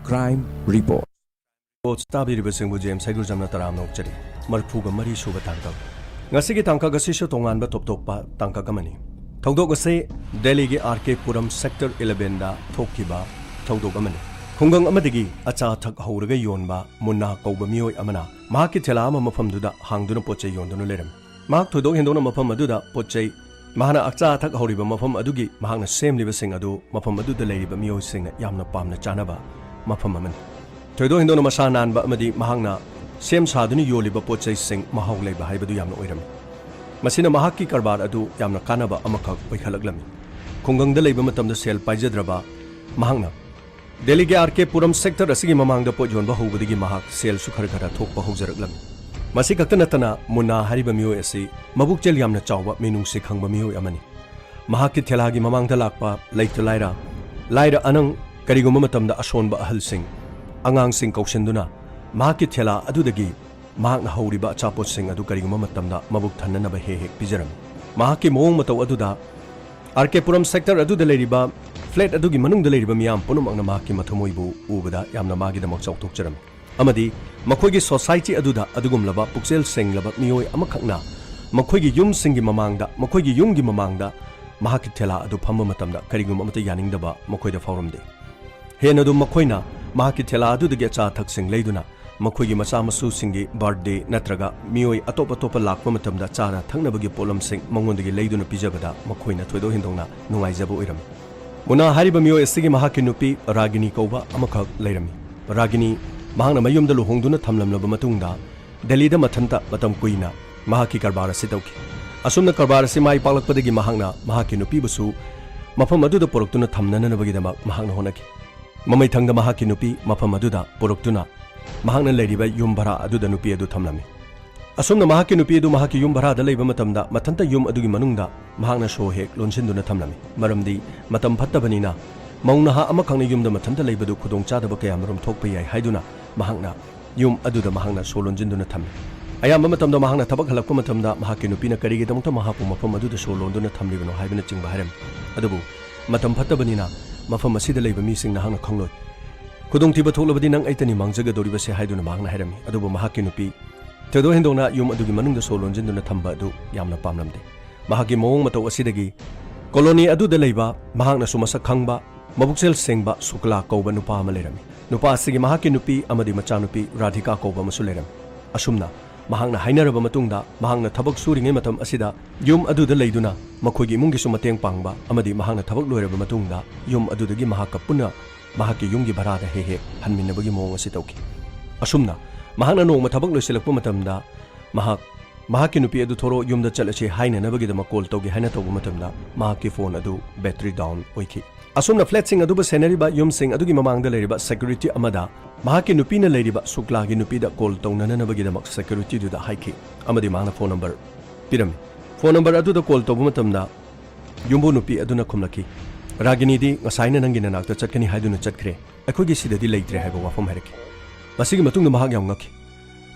Crime Report. Tabi-ribasingbu James Haigurjamna taramnokchari marfuga mari suba tangkak ngasigi tangkak asisu tonganba toptokpa tangkak amani thawdok ase Delhi gi RK Puram Sector 11 da thokkiba thawdok amani khungang amadigi acha thak hauraga yonba munna kauba mioi amana mahaki thela ama mafamduda hangduna pochei yonduna leram mahak thodok hendona mafam aduda pochei mahana acha thak hauriba mafam adugi mahakna semliba sing adu mafam aduda leiriba mioi sing yamna pamna chanaba mafam amani Thodo Hindona Masanan ba amadi mahangna sem saduni yoliba pochai sing mahau leiba haibadu yamna oirami masina mahakki karbar adu yamna kanaba amakak oikhalaglam khungang da leiba matamda sel paijadraba mahangna Delhi ge RK Puram sector asigi mamangda po jonba hubadigi mahak sel sukhar khara thokpa haujaraglam masi kaktana tana munna hariba mioi asi mabuk chel yamna chawba minung se khangba mioi amani mahakki thelagi mamangda lakpa leitra laira anang kariguma matamda asonba ahal sing Angang sing kausenduna mahaki thela adudagi mahakna hauriba achapot sing adu kariguma matamda mabuk thananaba hek pijaram mahaki moong mataw aduda RK Puram sector aduda leiriba flat adugi manungda leiriba miyam punumangna mahaki mathamoibu ubada yamna magi damak chawtokcharam amadi makhoigi society aduda adugumlaba puksel senglaba mioi amakhakna makhoigi yum singi mamangda makhoigi yumgi mamangda mahaki thela adu phamma matamda kariguma amata yaningdaba makhoida fauramde hena du makhoina mahaki thela adudagi acha thaksing leiduna makhoigi macha masu singi birthday natraga mioi atop lakpa matamda chana thangnabagi polam sing mangondagi leiduna pijabada makhoina thoido hindongna nungaijaba oiram muna hariba mioi asigi mahaki nupi Ragini kauba amakhak leirami Ragini mahangna mayumda luhongduna thamlamlaba matungda Delhi da mathanta matam kuina mahaki karbara sitauki asumna karbara si mai palakpadagi mahangna mahaki nupi busu mafam aduda poroktuna thamnanabagi damak mahangna honaki Mamai thangda mahaki nupi mafam aduda poroktuna mahakna leiriba yum bhara aduda nupi adu thamlami asumna mahaki nupi adu mahaki yum bhara da leiba matamda mathanta yum adugi manungda mahakna sho hek lonsinduna thamlami maramdi matam phattabanina maungna ha amakhangna yumda mathanta leibadu khudong chadaba kaya marum thokpa yai haiduna mahakna yum aduda mahakna sho lonjinduna thammi ayamba matamda mahakna thabak halakpa matamda mahaki nupina karigi damukta mahapu mafam aduda sho londuna thamlibano haibana chingba haram adubu matam phattabanina mafam asida leiba mising nahangna khangloi khudong tiba tholabadi nang aitani mangjaga doriba se haiduna mahangna hairami adubu mahaki nupi thedo hendona yum adugi manungda so lonjinduna thamba adu yamna pamlamde mahaki moong mataw asidagi koloni aduda leiba mahangna sumasa khangba mabuksel sengba sukla kauba nupa ama lerami nupa asigi mahaki nupi amadi macha nupi Radhika kauba masu lerami asumna mahangna hainaraba matungda mahangna thabak suringai matam asida yum aduda leiduna makhoigi imungi su mateng pangba amadi mahangna thabak loiraba matungda yum adudagi mahaka puna mahaki yumgi bharada he hanminnabagi moong asi tauki asumna mahangna nongma thabak loisilakpa matamda mahaki nupi adu thoro yumda chalache hainanabagi dama call taugi haina tauba matamda mahaki phone adu battery down oiki asumna flat sing aduba senariba yum sing adugi mamangda leiriba security amada mahaki nupina leiriba suklagi nupida call taunananabagi damak security duda haiki amadi mahangna phone number pirami phone number aduda call tauba matamda yumbu nupi aduna khumlaki Ragini di ngasaina nangi nanakta chatkani haiduna chatkre akhogi sidadi leitre haiba wafam hairaki masigi matungda mahak yam ngaki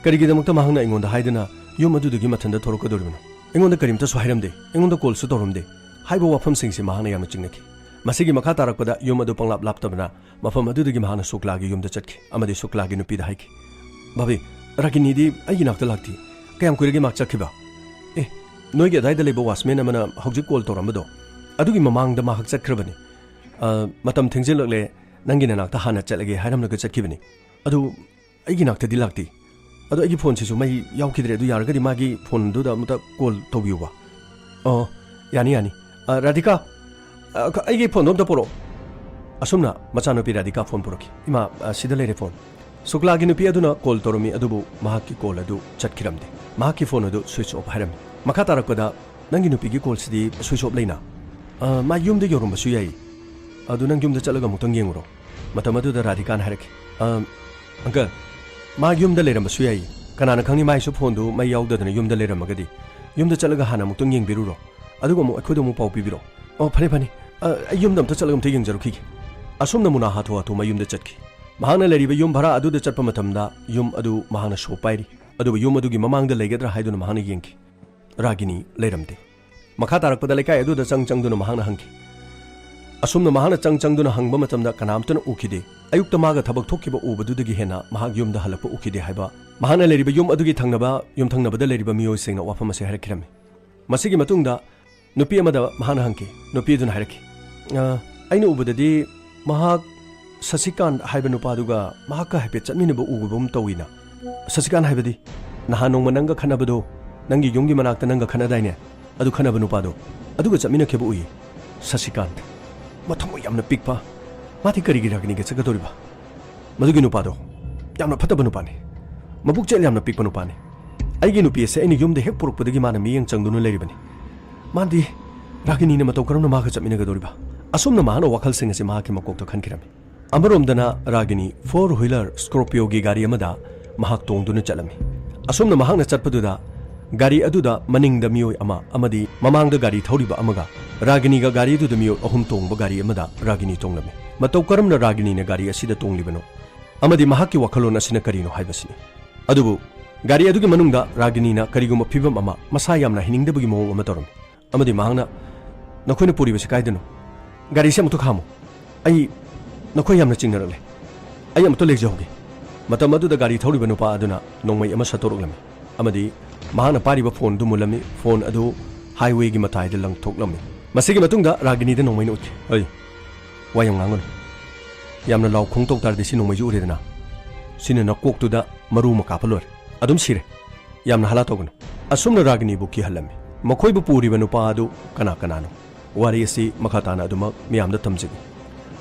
karigi damukta mahangna ingonda haiduna yum adudugi mathanda thorokadoribano ingonda karimta su hairamde ingonda call su torumde haiba wafam singsi mahangna yamna chingnaki masigi makha tarakpada yum adu panglap laptabana mafam adudagi mahangna suklagi yumda chatki amadi suklagi nupida haiki babi Ragini di ayi nakta lakti kayam kuirigi mak chakhiba noigi adaida leiba wasmen amana hojik call torambado adugi mamangda mahak chakhrabani matam thingjelakle nangi nanakta hana chalage hairamnaga chatkibani adu aigi nakta di lakti adu aigi phone sisu mai yaukidre adu yaragadi magi phone duda muta call tobiuba yani Radhika aigi phone dom ta poro asumna macha nupi Radhika phone poroki ima sida lere phone suklagi nupi aduna call toromi adubu mahaki call adu chatkhiramde mahaki phone adu switch off hairami makha tarakpada nangi nupi gi call sidi switch off leina ma yumde yorumba su yai adu nang yumda chalaga mutang yenguro matam adu da Radhika haraki uncle ma yumda leramba su yai kanana khangni mai su phone du mai yaudadana yumda leramagadi yumda chalaga hana mutang yengbiruro adugo mu akhodo mu pau pibiro phani yumda amta chalaga amta yengjaruki asumna muna hatu mayumda chatki mahana leriba yum bhara aduda chatpa matamda yum adu mahana sho pairi aduba yum adugi mamangda leigadra haiduna mahana yenki Ragini leiramde makha tarakpada lekai aduda changduna mahana hangki असुमना महाना चंगचंगदुना हंगबा मतमदा कनामतना उखिदे अयुक्ता मागा थबक थोकिबा उबदुदगी हेना महाग युमदा हलपा उखिदे हाइबा महाना लेरिबा yum अदुगी थंगनबा yum थंगनबदा लेरिबा मियोइसिंगना वाफम असे हाइरखिरमी मसिगी मतुंगदा नुपी अमदा महाना hunky नुपी दुना हाइरखि आइना उबददी महाग ससिकांत हाइबा नुपादुगा महाका हाइपे चटमिनबा उगबम तौइना ससिकांत हाइबदी नहा नोंग नंगा खनबदो नंगी युंगी मनाक्ता नंगा खनदाइने अदु खनबा नुपादो अदुगा चटमिनखेबा उइ ससिकांत मथमो यामना पिकपा माथि करिगी रागिनीगे चगदोरिबा मदुगी नुपादो यामना फतबा नुपाने मबुक चेल यामना पिकपा नुपाने आइगी नुपी असे आइना युमदे हेक पुरकपदगी माना मियंग चंगदुना लेरिबनी मांदी रागिनीने मतौ करमना मागा चटमिनगदोरिबा असुमना माना वखलसिंग असे माहाकी मकोकता खनखिरमी अमरोमदना रागिनी 4 व्हीलर स्कॉर्पियोगी गाड़ी अमदा महाक तोंगदुना चलमी असुमना महाकना चटपदुदा गाड़ी अदुदा मनिंगदा मियोय अमा अमदी ममांगदा गाड़ी थौरिबा अमगा रागिनीगा गाड़ी अदुदा मियोय अहुम तोंगबा गाड़ी अमदा रागिनी तोंगलमी मतौ करमना रागिनीने गाड़ी असिदा तोंगलिबनो अमदी महाकी वखलोन असिना करिनो हाइबसिनी अदुबु गाड़ी अदुगी मनुंगदा रागिनीना करिगुमा फिबम अमा मसा यामना हिनिंगदबगी मोंग अमा तोरम अमदी महांगना नखोइना पुरिबसे काइदनो गाड़ी से अमुतो खामो आई नखोइ यामना चिंगनरले आई अमुतो लेजहोगे मतम अदुदा गाड़ी थौरिबा नुपा अदुना नोंमै अमा सतोरगलमी अमदी महाना पारिबा फोन दु मुलमी फोन अदु हाईवे की मताइदा लंगथोकलमी मसिगी मतुंगदा रागिनीदा नोंमैना उति ओइ वायम ngangon यामना लाव खोंगतोक तारदि सि नोंमैजु उरेदना सिने नकोकतुदा मरु मकापलोर अदुम सिरे यामना हाला तोगनो असुमना रागिनी बुकी हलमी मखोइबु पुरिबा नुपा अदु कना कनानो वारी असि मखाताना अदुमक मियामदा तमजिगी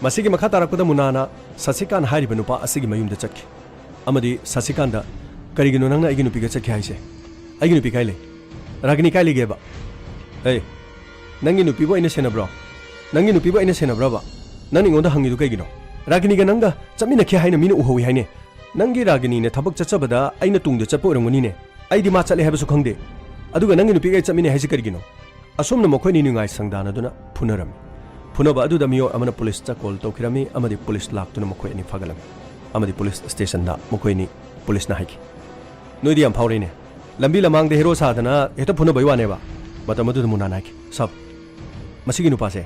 मसिगी मखा तारकपदा मुनाना ससिकान हारिबा नुपा असिगी मयुमदा चक्की अमदी ससिकानदा करिगिनो नंगना आइगी नुपिगा चक्की हाइसे आइगी नुपी काइले रागिनी काइले गेबा ए नंगी नुपीबो आइना सेनब्रो नंगी नुपीबो आइना सेनब्रोबा नंग इंगोंदा हंगिदु कइगिनो रागिनीगा नंगा चमिनखे हाइना मिना उहोइ हाइने नंगी रागिनीने थबक चचबदा आइना तुंगदे चपो ओरंगनीने आइदि मा चले हाइबसु खंगदे अदुगा नंगी नुपीगा चमिने हाइसे करिगिनो असुमना मखोइनि निंगाइ संदानदुना फुनरमी फुनबा अदुदा मियो अमना पुलिस चा कॉल तौखिरमी अमदी पुलिस लाक्तुना मखोइ अनि फगलमी अमदी पुलिस स्टेशन दा मखोइनि पुलिस ना हाइकी नोइदि याम फावरेने लंबी लमांग दे हेरो साधना हेता फुना बयवानेबा मतम अदुदा मुना नाइकी सब मसिगी नुपासे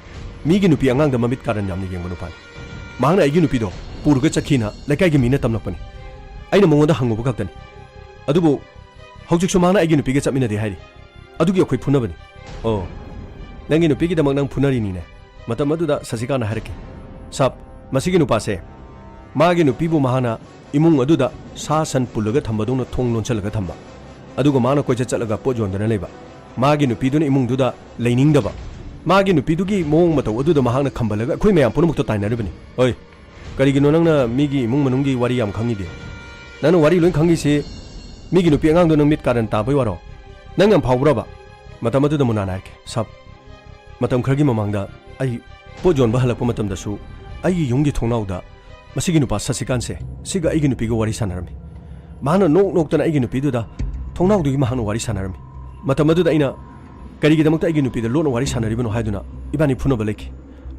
मीगी नुपी अंगांग दा ममित कारण यामनि येंगबा नुपानि मांगना आइगी नुपीदो पुरुगा चखीना लेकाइगी मीना तमलकपनि आइना मंगोंदा हंगबा खक्तनि अदुबो हौजिकसु मांगना आइगी नुपीगा चमिनदे हाइरि अदुगी अखोइ फुनबनि ओ नंगी नुपीगी दमक नंग फुनरिनीने मतम अदुदा ससिकाना हाइरके सब मसिगी नुपासे मागी नुपीबु महाना इमुंग अदुदा सा सन पुलगा थंबदुना थोंग लोंचलगा थंबा अदुगा माना कोइचा चलगा पोजोंदना लेबा मागी नुपीदुना इमुंगदुदा लेनिंगदबा मागी नुपीदुगी मोंग मतौ अदुदा महाना खंबलगा अखोइ मयाम पुनमुक्तो ताइनरबनि ओइ करिगिनो नंगना मीगी इमुंग मनुंगी वारी याम खंगिदे ननु वारी लोइन खंगिसे मीगी नुपी अंगांगदो नंग मित कारण ताबै वारो नंग याम फावब्राबा मतम अदुदा मुना नाइके सब मतम खरगी ममांगदा आई पोजोंबा हलकपा मतमदसु आई युंगी थोंनाउदा मसिगी नुपा ससिकांसे सिगा आइगी नुपीगा वारी सानरमी माना नोक नोकतना आइगी नुपीदुदा थोंनाउदुगी महाना वारी सानरमी मतमदुदा आइना करिगिदमक्ता आइगी नुपीदा लोन वारी सानरिबनो हाइदुना इबानी फुनबा लेखि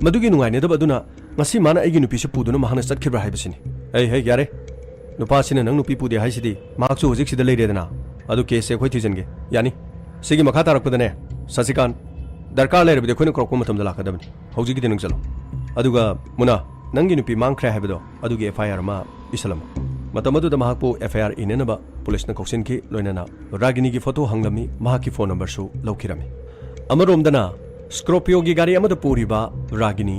मदुगी नुंगाइनेदबा अदुना ngasi mana aigi nupi se puduna mahana chatkhibra haibasini hey yare nupa sina nang nupi pude haisidi maksu hojik sida leiredana adu case khoi thijange yani sigi makha tarakpadane sasikan darkar lerebide khoina krokko matamda lakadabani hojigi denung chalo aduga muna nangi nupi mangkhre haibado adugi FIR ma isalam matamadu da mahakpo FIR inenaba police na koksin ki loinana ragini gi photo hanglami mahaki phone number su laukirami amaromdana scorpio gi gari amada puriba ragini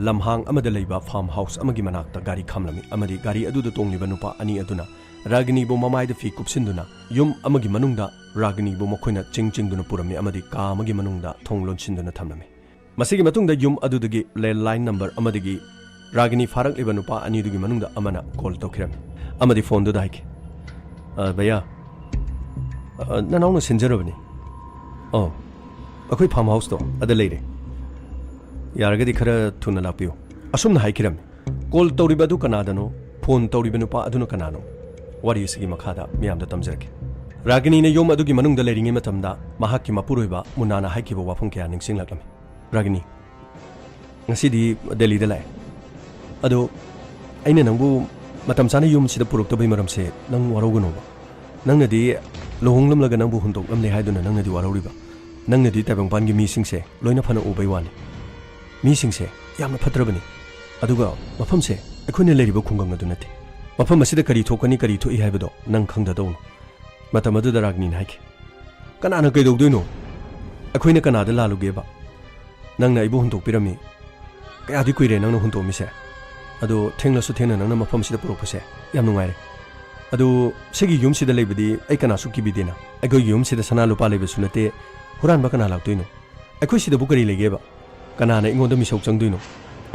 lamhang amada leiba farm house amagi manakta gari khamlami amadi gari aduda tongliba nupa ani aduna ragini bo mamai da fi kupsinduna yum amagi manungda ragini bo mokhoina chingchingduna purami amadi ka amagi manungda thonglon sinduna thamlami masigi matungda yum adudagi landline number amadagi ragini farak liba nupa ani dugi manungda amana call tokirami amadi phone du daiki bhaiya nanauna sinjarabani oh akhoi farm house to ada leire यारगदी खरा थुना लापियो असुमना हाइकिरम call तौरिबदु कनादनो phone तौरिबनु पा अदुनो कनानो वारी सिगी मखादा मियामदा तमजरके रागिनी ने योम अदुगी मनुंगदा लेरिंगे मतमदा महाकी मपुरोइबा मुनाना हाइकिबो वाफम कया निंगसिंगलाकलमी Ragini ngasi Delhi दा लाए अदो आइना नंगबु मतम साना युम सिदा पुरुक्तबै मरमसे नंग वारौगनोबा नंगनदी लोहंगलमलगा नंगबु हुंदोकलमले हाइदुना नंगनदी वारौरिबा नंगनदी ताइबंगपानगी मीसिंगसे लोइना फना उबै वानी मीसिंगसे यामना फत्रबनी अदुगा मफमसे अखोइने लेरिबो खुंगम अदु नते मफम असिदा करी थोकनी करी थोई हाइबदो नंग खंगददौ मतम अदुदा रागनी हाइके कनाना कैदौदोइनो अखोइने कनादा लालुगेबा नंगना इबो हुंतोकपिरमी कयादि कुइरे नंगना हुंतोमिसे अदो थेंगलसु थेंगना नंगना मफमसिदा पुरोकपसे याम नुंगाइरे अदो सिगी युमसिदा लेबदी ऐ कनासु किबिदेना अगो युमसिदा सना लुपा लेबसु नते हुरानबा कना लाक्तोइनो अखोइ सिदाबु करी लेगेबा कनाना इंगोंदा मिसौक चंगदोइनो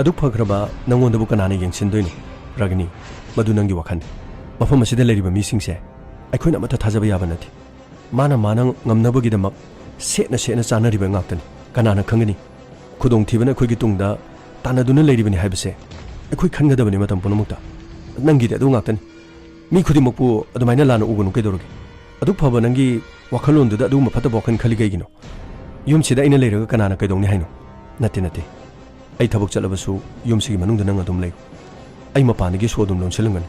अदु फग्रबा नंगोंदाबु कनाना यंगसिनदोइनो रागनी मधु नंगी वखन मफम असिदा लेरिबा मिसिंगसे अखोइना मथा थाजबा याबा नथि माना माना ngamnabagidamak setna setna chanariba ngaktani kanana khangani khudong thibana khoi gi tungda tanaduna leiribani haibase akhoi khangadabani matam punamukta nangi de adu ngaktani mi khudimokpu adumaina lana ubunu kedorogi adu phaba nangi wakhalon duda adu mafata bokan khali gaigino yum sida ina leiraga kanana kaidongni haino nati nati ai thabuk chalabasu yum sigi manungda nang adum lei ai mapanigi sodum lon selangani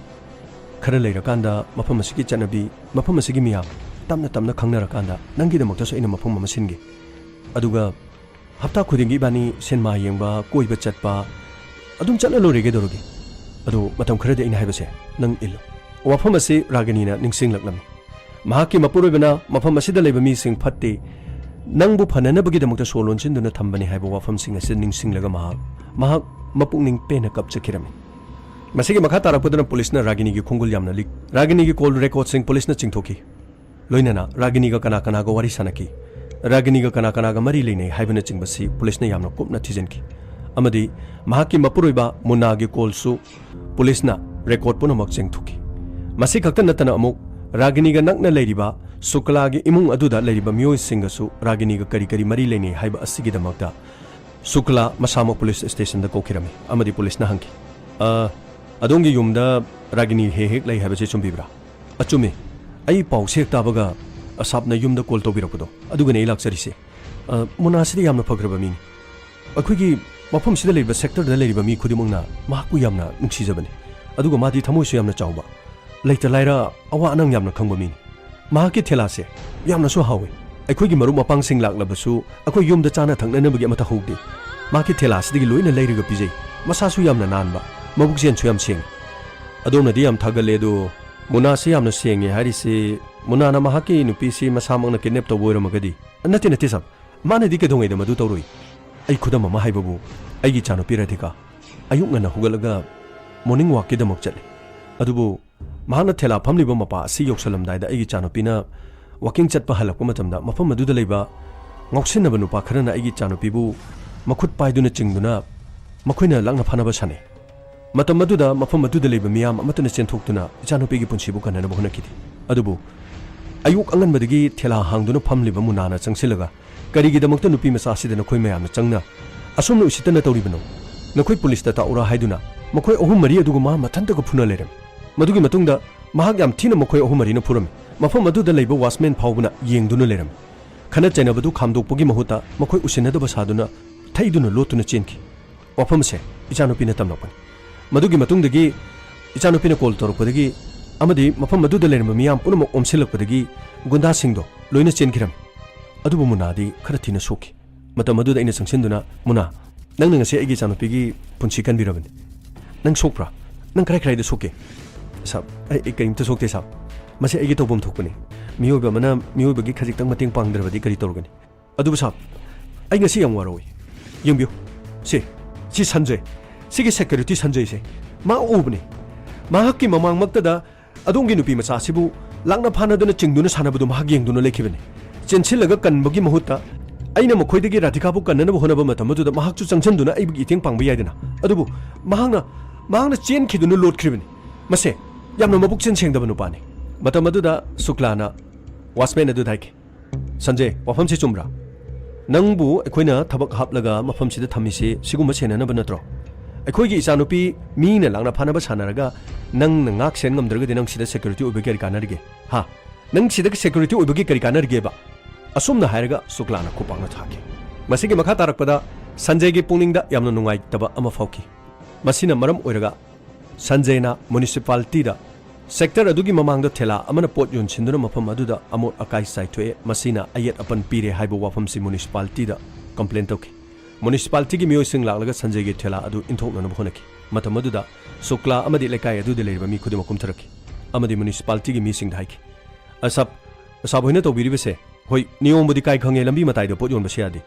khara leira kanda mafam asigi chanabi mafam asigi miya tamna tamna khangna rakanda nangi de mokta so ina mafam ma singe aduga hafta khudingi bani senma yengba koiba chatpa adum chatna lorege dorogi adu matam khara de ina haibase nang illo wafam ase ragani na ningsing laklami mahaki mapurobena mafam asida leiba mi sing phatte nangbu phanana bagi de mokta solon chinduna thambani haiba wafam sing ase ningsing laga mahak mapungning pena kapchakirami masigi makha tarakpudana police na ragini gi khungul yamna lik ragini gi call record sing police na chingthoki loinana ragini ga kana kana ga wari sanaki ragini ga kana kana ga mari leine haibana chingbasi police na yamna kopna thijenki amadi mahaki mapuroiba munna gi call su police na record punamak chingthoki masi khakta natana amuk ragini ga nakna leiriba sukla gi imung aduda leiriba myoi singa su ragini ga kari kari mari leine haiba asigi damakta sukla masama police station da kokirami amadi police na hanki adongi yumda ragini hek lai haibase chumbibra achumi ai pau sek tabaga asapna yumda call to birakdo aduga nei laksarise munasidi yamna phagraba mi akhugi mafam sida leiba sector da leiba mi khudimangna mahku yamna nuksijabani aduga madi thamoisu yamna chawba leita laira awa anang yamna khangba mi mahaki thelase yamna so hawe akhugi maru mapang sing laklabasu akhoi yumda chana thangna nabagi amata hogde mahaki thelase digi loina leiriga pijai masasu yamna nanba mabukjen chuyam sing adona di yam thagale do muna se yamna senge harise muna na mahaki nupi si masamang na kidnap to boira magadi nati sab mana di ke dongai da madu tawroi ai khudam ma haibabu ai gi chano piradika ayuk ngana hugalaga morning walk ke damak chale adubu mahana thela phamliba mapa si yoksalam dai da ai gi chano pina walking chat pa halak matam da mafam madu da leiba ngoksin na banu pa kharana ai gi chano pibu makhut paiduna chingduna makhoina langna phanaba sane matam maduda mafam maduda leiba miyam amatuna chenthoktuna ichanupi gi punsibu kanana bohna kidi adubu ayuk angan badagi thela hangduna phamliba munana changsilaga karigi damakta nupi masa sidana khoi mayam changna asumna usitana tawribano nakhoi police ta taura haiduna makhoi ohum mari adugu ma mathanta ko phuna leram madugi matungda mahak yam thina makhoi ohum mari na phuram mafam maduda leiba watchman phawbuna yengduna leram khana chaina badu khamdokpogi mahuta makhoi usinada basaduna thaiduna lotuna chenki wafam se ichanupi na tamnapani madugi matungdagi ichanupina call torokpadagi amadi mafam maduda lerma miyam punamok omsilakpadagi gunda singdo loina chenkiram adubu munadi khara thina soki matam maduda ina sangsinduna muna nang ngase agi chanupigi punsi kanbirabani nang sokpra nang krai krai da soke sab ai kaimta sokte sab mase agi tobum thokpani miyoba mana miyobagi khajik tang mating pangdrabadi kari torgani adubu sab ai ngasi yang waroi yengbiu si sanjay Sige security sanjay se ma ubni mahaki mamang magtada adongi nupi macha sibu langna phana duna chingduna sanabadu mahagi yengduna lekhibani chenchilaga kanbagi mahuta aina mokhoidagi radhika bu kanna bu honaba matamadu da mahakchu changchanduna ai bi iteng pangba yaidana adubu mahangna chen khiduna lot khribani mase yamna mabuk chen sengdaba nupani matamadu da suklana watchman adu daike sanjay wafam se chumra nangbu ekhoina thabak haplaga mafam sida thamisi siguma senana banatro अखोई इचानुपी mean लांगना फानबा सानरगा नंग ngak sen ngamdraga nang sida security obege kanarge ha nang sida security obege kanarge ba asumna hairaga suklana kupangna thake masigi makha tarakpada sanjay gi pungning da yamna nungai taba ama fauki masina maram oiraga sanjay na municipality da sector adugi mamang da thela amana pot yun chinduna mafam aduda amot akai sai thoe masina ayet apan pire haibo wafam si municipality da complaint toki municipality gi miyoi sing laklaga sanjay gi thela adu inthokna na bhonaki matam aduda sukla amadi lekai adu de leriba mi khudima kumtharaki amadi municipality gi mi sing dhaiki asab hoina to biri bese hoi niyom budi kai khange lambi matai do pot yon base adi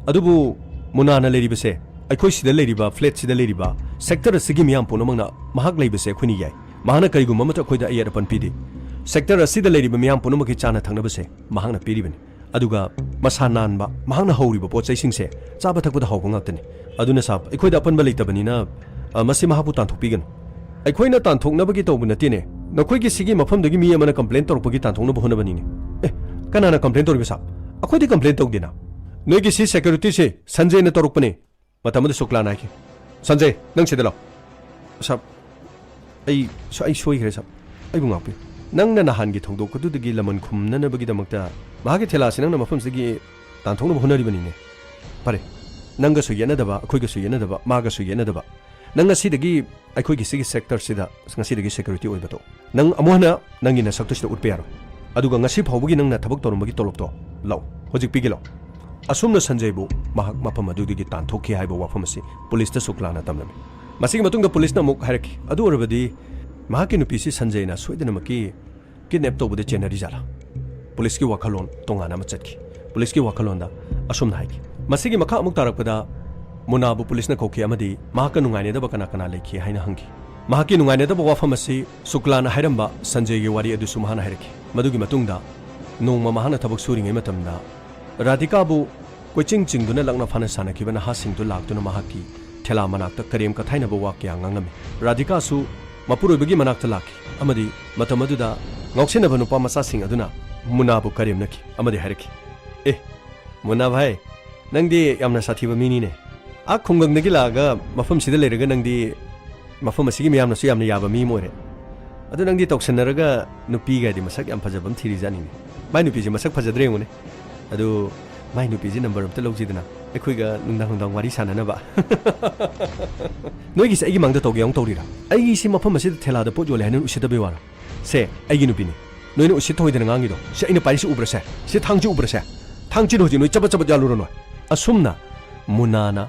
adubu munana leriba se aikhoi sida leriba flat sida leriba sector asigi miyam punamangna mahak leibase khuni yai mahana karigum mata khoida ayar pan pidi sector asida leriba miyam punamaki chana thangna base mahangna piribani aduga masananba mahangna horiba pochai singse chaba thakpada hawba ngaktani aduna sab aikhoida apanba leitabani na masi mahapu tanthokpigan aikhoina tanthoknabagi tawbu natine nakhoi sigi mafamdagi mi amana complaint torpagi tanthoknaba honabani ne kanana complaint torbi sab akhoi complaint tawdina noigi si security se sanjay na torukpane matamada sukla naiki sanjay nang sidalo sab ai soi gre sab ai bungapi nang na nahan gi thongdok ku dudagi lamon khumna na bagi damakta mahagi thela sinang na mafam sigi tanthokna honari bani ne pare nanga su yena daba akhoi ga su yena daba maga su yena daba nang asi dagi akhoi gi sigi sector sida ngasi dagi security oi bato nang amohna nangi na sakto sida utpe yaro aduga ngasi phawbugi nang na thabak torumagi tolok to law hojik pigi law asumna sanjay bu mahak mafam adugi tanthokhi haiba wafam asi police ta suklana tamnami masigi matungda police na muk hairaki adu orabadi mahaki nupi si sanjay na soidana maki kidnap tawbudi chenari jala police ki wakhalon tongana ma chatki police ki wakhalon da asumna haiki masigi makha amuk tarakpada munabu police na kokhi amadi mahaka nungaine da bakana kana lekhi haina hangi mahaki nungaine da wafam asi suklana hairamba sanjay gi wari adu sumhana hairaki madugi matungda nongma mahana thabak suringai matamda radhika bu koching chingduna lakna phana sana kibana ha singdu laktuna mahaki thela manakta karem ka thaina bu wakya ngangami radhika su mapurobagi manakta lakhi amadi matamaduda ngoksina banu pa masa sing aduna munabu karem naki amadi hariki muna bhai nangdi yamna sathiba mini ne a khungang nagi laga mafam sida leraga nangdi mafam asigi miyamna su yamna yaba mi more adu nangdi toksanaraga nupi ga di masak yam phajabam thiri jani ne mai nupi ji masak phajadre ngone adu mai nupi ji number amta lawjidana ekhoiga nungdang wari sanana ba noigi se agi mangda togi yong torira agi si mafam asida thela da pot jole hanin usida be wara se agi nupi ni noina usit thoidana ngangi do se aina paisi ubra se se thangji ubra se thangji hoji noi chaba jaluro no asumna munana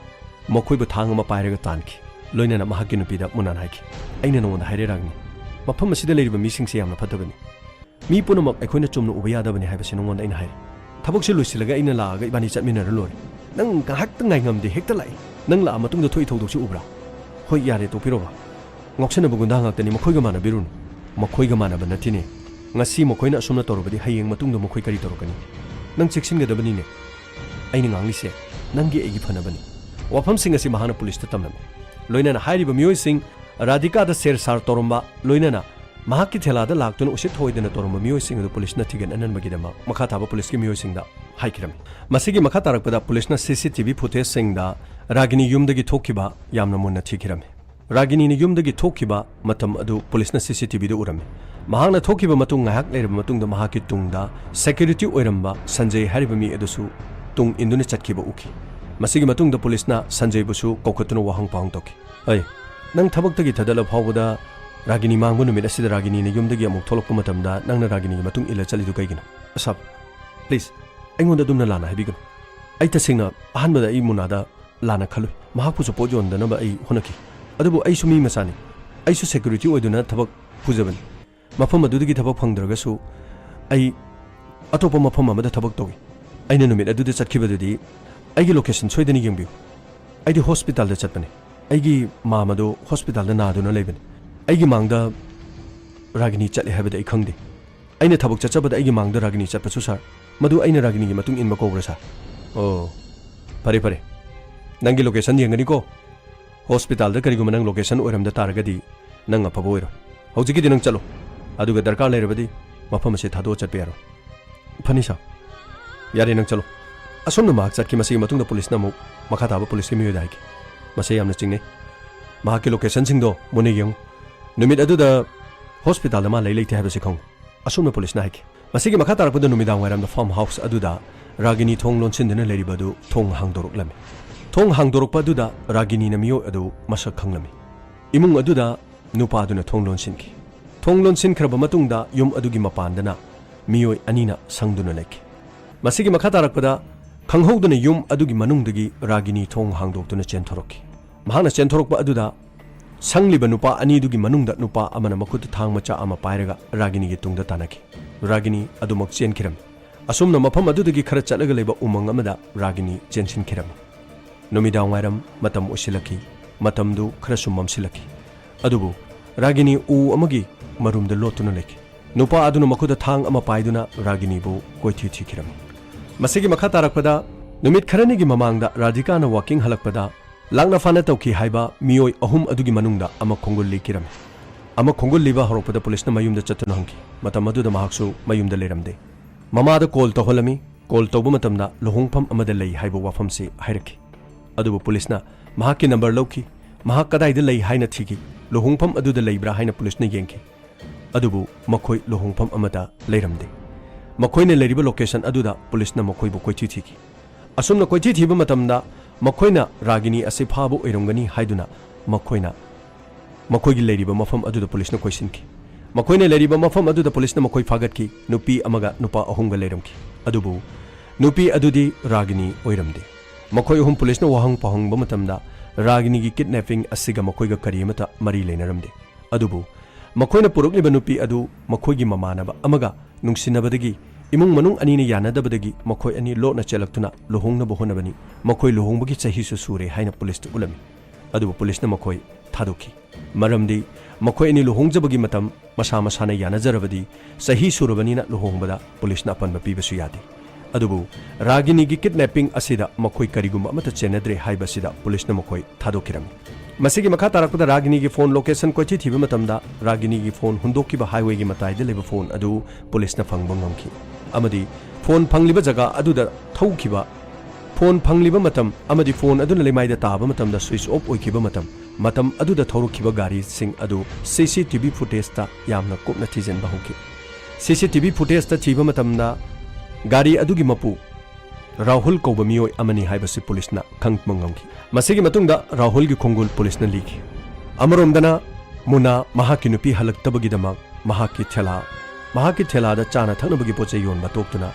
mokhoi bu thang ma pairaga tanki loina na mahaki nupi da munana haiki aina no na haire ragni mafam asida leiriba mising se yamna phatabani mi punamak ekhoina chumna uba yadabani haibase nongon aina haire tabok se loisilaga aina laaga ibani chatminara lori nang kahak tangai ngamde hekta lai nang la matungda thoi thodok si ubra hoi yare to piroba ngoksena bugunda ngaktani mokhoiga mana birun mokhoiga mana banatine ngasi mokhoina asumna torobadi hayeng matungda mokhoi kari torokani nang cheksinga dabani ne aina ngangli se nangi egi phanabani wafam sing asi mahana police ta tamnam loina na hairiba miyoi sing radhika da ser sar toromba loina na mahaki thela da laktuna usit hoidena toromba miyoi sing da police na thigan anan magidama makha thaba police ki miyoi sing da haikiram masigi makha tarakpada police na cctv footage sing da ragini yumdagi thokiba yamna munna thikiram ragini ni yumdagi thokiba matam adu police na cctv da uram mahangna thokiba matung ngahak leirba matung da mahaki tungda security oiramba sanjay hariba mi adusu tung induna chatkiba uki masigi matung da police na sanjay busu kokotuna wahang pang toki ai nang thabak tagi thadala phawda ragini mangbu numit asida ragini ni yumdagi amuk tholokpa matamda nangna ragini matung ila chalidu kaigina asap please aingonda dumna lana habigan ai tasingna ahanbada ai munada lana khalu mahakpu su pojon da naba ai honaki adubu ai sumi masani ai su security oiduna thabak pujaban mafam adudagi thabak phangdraga su ai atopa mafam amada thabak togi aina numit aduda chatkibadudi aigi location soidani yengbiu aidi hospital da chatpane aigi mamado hospital da naduna leibane aigi mangda ragini chatle habada ai khangde aina thabak chachabada aigi mangda ragini chatpasu sar madu aina ragini gi matung in makobra sa oh pare nangi location yengani ko hospital da kari gumanang location oram da taragadi nang apabo ero hojiki dinang chalo aduga darkar leirabadi mafam se thado chatpe yaro phanisa yare nang chalo asomna mak chatki masi matung da police na mu makha taba police mi yodai ki masai yamna chingne mahaki location singdo mone yeng numit adu da hospital da ma lei leite haba se khong asomna police na haiki masigi makha tarapda numidang waram da farm house adu da ragini thong lonsin dena leribadu thong hangdorok lami thong hangdorok pa adu da ragini na miyo adu masak khanglami imung adu da nupa adu na thong lonsin khraba matung da yum adu gi mapan dana miyo anina sangduna leki masigi makha tarakpada खंगहौदना युम अदुगी मनुंगदगी रागिनी थोंग हांगदोक्तुना चेंथोरक्की महाना चेंथोरक्पा अदुदा संगलिबा नुपा अनीदुगी मनुंगदा नुपा अमना मखुत थांग मचा अमा पायरगा रागिनी गी तुंगदा तानकी रागिनी अदुमक चेनखिरम असुमना मफम अदुदगी खरा चलगा लेबा उमंग अमदा रागिनी चेनसिनखिरम नुमिदांग वायरम मतम उसिलकी मतमदु खरा सुममसिलकी अदुबु रागिनी उ अमगी मरुमदा लोतुना लेकी नुपा अदुना मखुत थांग अमा पायदुना रागिनीबु कोइथि थिखिरम मसिगी मखा तारकपदा नुमित खरनिगी ममांगदा राधिकाना वाकिंग हलकपदा लांगना फाना तौकी हाइबा मियोय अहुम अदुगी मनुंगदा अमा खोंगुल लिकिरम अमा खोंगुल लिबा हरोपदा पुलिसना मयुमदा चतुना हंकी मतम अदुदा महाक्सु मयुमदा लेरमदे ममादा कॉल तौहलमी कॉल तौबा मतमदा लुहोंगफम अमदा लई हाइबा वाफमसे हाइरकी अदुबु पुलिसना महाकी नंबर लौकी महाक कदाइदा लई हाइना थिगी लुहोंगफम अदुदा लईब्रा हाइना पुलिसना येंकी अदुबु मखोय लुहोंगफम अमदा लेरमदे मखोयने लेरिबा लोकेशन अदुदा पुलिसना मखोयबु कोइथि थिगी असुमना कोइथि थिबा मतमदा मखोयना रागिनी असे फाबु ओइरंगनी हाइदुना मखोयना मखोयगी लेरिबा मफम अदुदा पुलिसना कोइसिनकी मखोयने लेरिबा मफम अदुदा पुलिसना मखोय फागतकी नुपी अमगा नुपा अहुंगा लेरमकी अदुबु नुपी अदुदी रागिनी ओइरमदे मखोय अहुम पुलिसना वहंग पहंगबा मतमदा रागिनीगी किडनैपिंग असिगा मखोयगा करियमता मरी लेनरमदे अदुबु मखोयना पुरुकलिबा नुपी अदु मखोयगी ममानबा अमगा नुंसिनबदगी इमुंग मनुंग अनीने यानदबदगी मखोय अनी लोटना चलक्तुना लुहोंगनबो होनबनी मखोय लुहोंबगी चहीसु सुरे हाइना पुलिसता उलमी अदुबु पुलिसना मखोय थादोकी मरमदी मखोय अनी लुहोंगजबगी मतम मसा मसाना यानजरबदी चही सुरबनीना लुहोंगबदा पुलिसना अपनबा पीबसु यादे अदुबु रागिनीगी किडनैपिंग असिदा मखोय करिगुम अमता चेनद्रे हाइबसिदा पुलिसना मखोय थादोकिरमी मसिगी मखा तारकपदा रागिनीगी फोन लोकेशन कोइथि थिबा मतमदा रागिनीगी फोन हुंदोकिबा हाईवेगी मताइदा लेबा फोन अदु पुलिसना फंगबा ngamki amadi फोन फंगलिबा जगह अदुदा थौखिबा फोन फंगलिबा मतम amadi फोन अदुना लेमाइदा ताबा मतमदा स्विच ऑफ ओइखिबा मतम अदुदा थौरुखिबा गाड़ी सिंग अदु सीसीटीवी फुटेज ता यामना कुपना थिजनबा होकी सीसीटीवी फुटेज ता थिबा मतमदा गाड़ी अदुगी मपु राहुल कौबा मियोय अमनी हाइबसी पुलिसना खंगबा ngamki मसिगी मतुंगदा राहुल गी खोंगुल पुलिसना लिखि अमरोमदना मुना महाकी नुपी हलक्तबगिदमक महाकी थेलादा चाना थनबगी पोचे योनबा तोक्तुना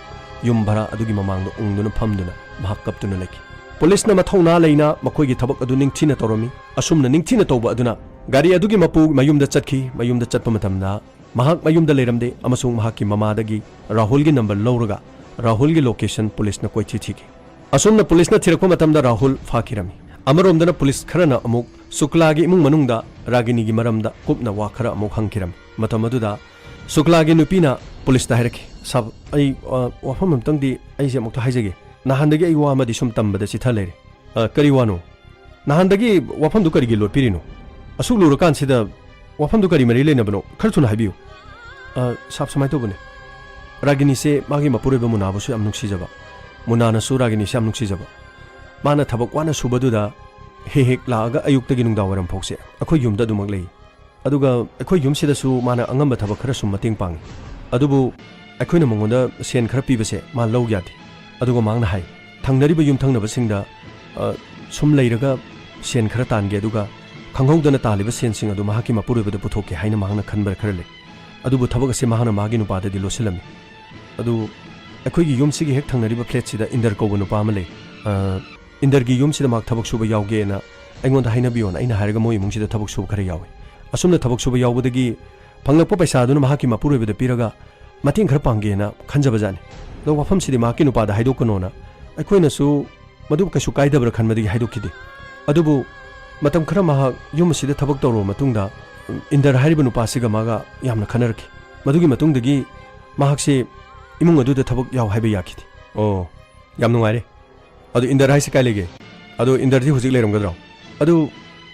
युम भरा अदुगी ममांगदा उंगदुना फमदुना महाक कप्तुना लेखि पुलिसना मथौना लेना मखोयगी थबक अदु निंगथिना तौरमी असुमना निंगथिना तौबा अदुना गाड़ी अदुगी मपु मयुमदा चटखि मयुमदा चटपा मतमदा महाक मयुमदा लेरमदे अमसुंग महाकी ममादगी राहुलगी नंबर लौरगा राहुलगी लोकेशन पुलिसना कोइथि थिगी असुमना पुलिसना थिरकपा मतमदा राहुल फाकिरमी अमरोमदना पुलिस खरना अमुक शुक्लागी इमुंग मनुंगदा रागिनीगी मरमदा कुपना वा खरा अमुक हंकिरम मतमदुदा शुक्लागी नुपीना पुलिसता हाइरखि सब आई वाफम अमतंगदी आइसे अमुक हाइजगे नहानदगी आई वा अमदी सुम तंबदा चिथा लेरे करी वानो नहानदगी वाफम दु करिगी लोटपिरिनो असुक लुरकान सिदा वाफम दु करी मरी लेनबनो खरथुना हाइबियो साब समाय तोबने रागिनी से मागी मपुरेबा मुनाबसु याम नुक्सिजबा मुनानसु रागिनी से याम नुक्सिजबा माना थबक वाना सुबदुदा हेक लागा अयुक्तगी नुंगदावरम फोक्से अखोय युमदा दुमक लई अदुगा अखोय युमसिदसु माना अंगम थबक खरा सुम मतेंग पांग अदुबु अखोयना मंगोंदा सेन खरा पीबसे मा लौ यादि अदुगा मांगना हाय थंगनरिबा युमथंगनबसिंगदा सुम लैरगा सेन खरा तानगे अदुगा खंगौदना तालिबा सेनसिंग अदु महाकी मपुरेबदा पुथोके हायना मांगना खनबर खरा ले अदुबु थबक से महाना मागी नुपाददि लोसिलमी अदु अखोयगी युमसिगी हेक थंगनरिबा फ्लेटसिदा इंदर कौबा नुपा अमा ले इंदरगी युमसिदा माक थबक सुबा यावगेना अइंगोंदा हाइनबियोना अइना हायरगा मोय इमुंगसिदा थबक सुबा खरा यावे असुमना थबक सुबा यावबदगी फंगलपा पैसादुना महाकी मपुरेबदा पिरगा मतेंग खरा पांगेना खंजबजानी दो वाफमसिदि महाकी नुपादा हाइदोकनोना अखोयनासु मदु कयसु कायदबरा खनमदगी हाइदोकिदि अदुबु मतम खरा महा युमसिदा थबक तौरो मतुंगदा इंदर हाइरिबा नुपासिगा मागा यामना खनरखि मदुगी मतुंगदगी महाकसे इमुंग अदुदा थबक याव हाइबा याखिदि ओ याम नुंगाइरे अदु इंदर हाइसे काय लेगे अदु इंदर जी हुजिक लेरमगद्रो अदु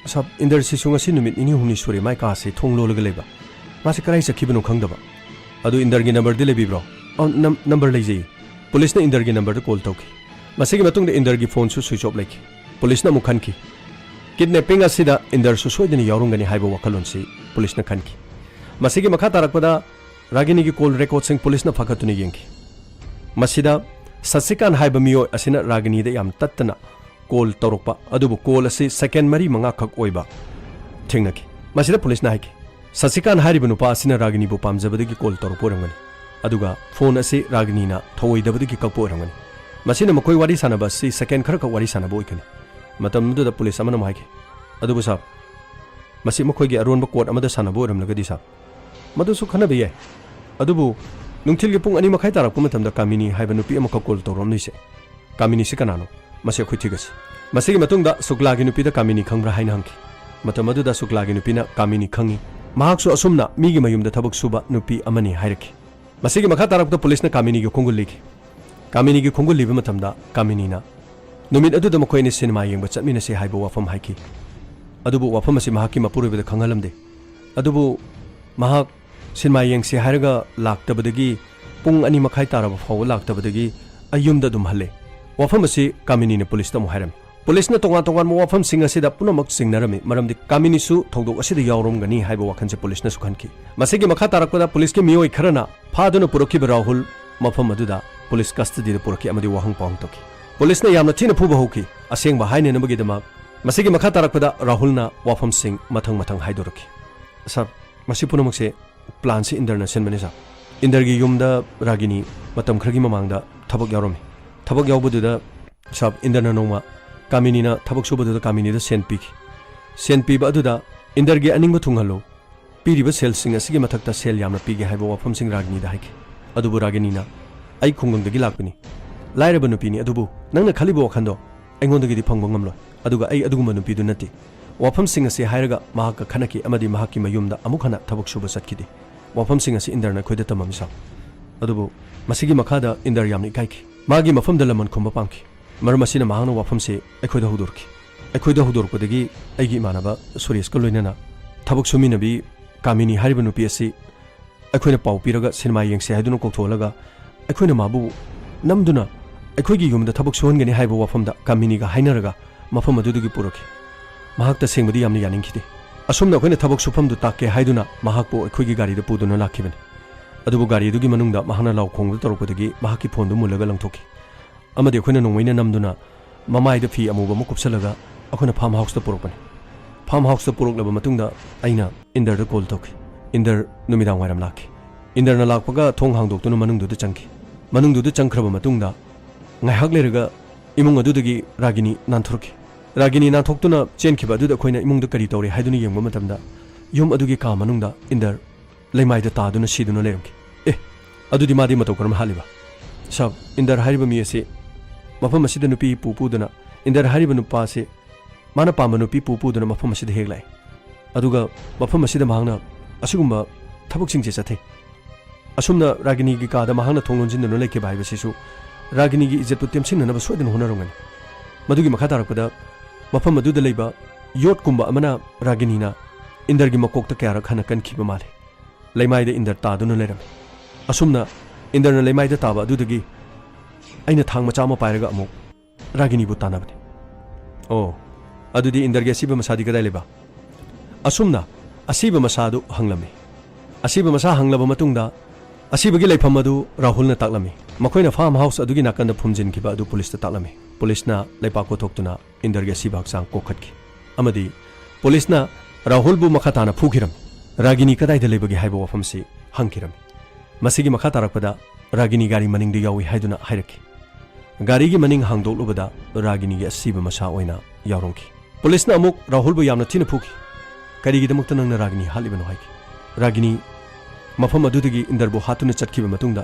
सब इंदर सिसु ngasi नुमित निनि हुमनि सुरे माइ कासे थोंग लोलगा लेबा मासे कराइ सखिबनो खंगदबा अदु इंदर गी नंबर दि लेबिब्रो नंबर लेजै पुलिस ने इंदर गी नंबर द कॉल तौकी मसिगी मतुंग इंदर गी फोन सु स्विच ऑफ लेखि पुलिस ना मुखनकी किडनैपिंग असिदा इंदर सु सोइदनि यावरुंगनि हाइबा वखलोनसि पुलिस ना खनकी मसिगी मखा तारकपदा रागिनी गी कॉल रेकॉर्ड सिंग पुलिस ना फखतुनि येंकी मसिदा ससिकान हाइबा मियो असिना रागिनी दे याम तत्तना कॉल तौरपा अदुबु कॉल असि सेकेंड मरी मंगा खक ओइबा थिंगनकी मसिदा पुलिस ना हाइकी ससिकान हारिबा नुपा असिना रागिनी बु पामजबदगी कॉल तौरपोरंगनि अदुगा फोन असि रागिनी ना थोइदबदगी ककपोरंगनि masina makoi wari sanaba si second khar ka wari sanaba oikani matam du da police amana mai ke adu sab masi makoi gi aron ba court amada sanaba oram lagadi sab madu su khana be adubu nungthil gi pung ani makhai tarak pu matam da kamini haiba nupi amaka call torom ni se kamini se kanano masi khoi thigasi masi gi matung da sukla gi nupi da kamini khangra haina hangki matam adu da sukla gi nupi na kamini khangi mahak su asumna mi gi mayum da thabak suba nupi amani hairaki masi gi makha tarak da police na kamini gi khongul liki kamini gi khongul liba matam da kamini na numit adu da makoi ni cinema yengba chatmina se haiba wafam haiki adubu wafam asi mahak ki mapuri ba khangalamde adubu mahak cinema yeng se hairaga laktabadagi pung ani makhai taraba faw laktabadagi ayum da dum halle wafam asi kamini ne police ta mu hairam police na tonga tonga mo wafam singa se da punamak singnarami maramdi kamini su thogdok asi da yawrom gani haiba wakhan se police na su khanki masigi makha tarakpada police ke mioi kharana phaduna purokhi rahul mafam aduda police custody da purokhi amadi wahang pawng toki police na yamna thina phuba hoki aseng ba haine na bagi dama masigi makha tarakpada rahul na wafam sing mathang mathang haidoraki sab masi punamak se plan se international manisa indergi yumda ragini matam khragi mamangda thabak yawromi thabak yawbududa sab inderna noma kamini na thabak subududa kamini da sen piki sen piba aduda indergi aningba thunghalo piriba sel sing asigi mathakta sel yamna pige haiba wafam sing ragini da haiki adubu ragini na ai khungangdagi lakpani lairaba nupini adubu nangna khaliba wakhando aingonda gidi phangba ngamlo aduga ai aduguma nupidu nati wafam sing ase hairaga mahaka khanaki amadi mahaki mayumda amukhana thabak suba satkidi wafam sing ase indarna khoida tamamisa adubu masigi makhada indar yamni kaiki magi mafam dalaman khumba pangki maram asina mahana wafam se aikhoida hudurkodagi aigi manaba suresh ka loinana thabak suminabi kamini hariba nupi ase aikhoina pau piraga cinema yengse haiduna koktholaga aikhoina mabu namduna aikhoigi yumda thabak suhangani haiba wafamda kamini ga hainaraga mafam adudugi puraki mahakta sengmadi yamni yaningkhide asumna khoina thabak sufamdu takke haiduna mahakpo aikhoigi gari da puduna lakhibani adubu gari dugi manungda mahana law khongdu torokudagi mahaki phone du mulaga langthoki amadi khoina nongmaina namduna mamai da fi amuba mukupsalaga akhona farm house da porokpani farm house da poroklaba matungda aina indar da call thoki indar numidang wairam lakhi indar na lakpaga thong hangdoktuna manungdu da changki manungdu da changkhraba matungda ngaihak leraga imung adudagi ragini nanthurki ragini nanthokhtuna chenkhiba aduda khoina imungda kari tawre haiduna yengba matamda yum adugi ka manungda indar leimaida taduna siduna lerumki adudi madi matau karam haliba sab indar hariba mi ase mafam asida nupi pupuduna indar hariba nupa se mana pamba nupi pupuduna mafam asida heglai aduga mafam asida mahangna asugumba thabuk singje chathe asumna ragini gi ka da mahangna thonglonjin leke bai basisu ragini gi izzat putem sinna ba soidin honarongani madugi makha tarakpada mafam adu da leiba yot kumba amana ragini na indar gi makok ta kya rakhana kan khiba male leimai da indar taduna leram asumna indar na leimai da taba adu dagi aina thang macha ma pairaga amu ragini bu tanabani oh adudi indar gi asiba masadi kada leba asumna asiba masadu hanglame asiba masa hanglaba matungda asiba gi leifam adu rahul na taklami makoina farm house adugi nakanda phumjin kiba adu police ta taklami police na leipa ko thoktuna indar gi asiba haksang kokhatki amadi police na rahul bu makha tana phukiram ragini kadai da lebagi haiba wafam si hangkiram masigi makha tarakpada ragini gari maning de yawi haiduna hairaki gari gi maning hangdoklubada ragini gi asiba masa oina yawrongki police na amuk rahul bu yamna thina phuki kari gi damukta nangna ragini halibano haiki ragini mafam adudagi indar bu hatuna chatkiba matungda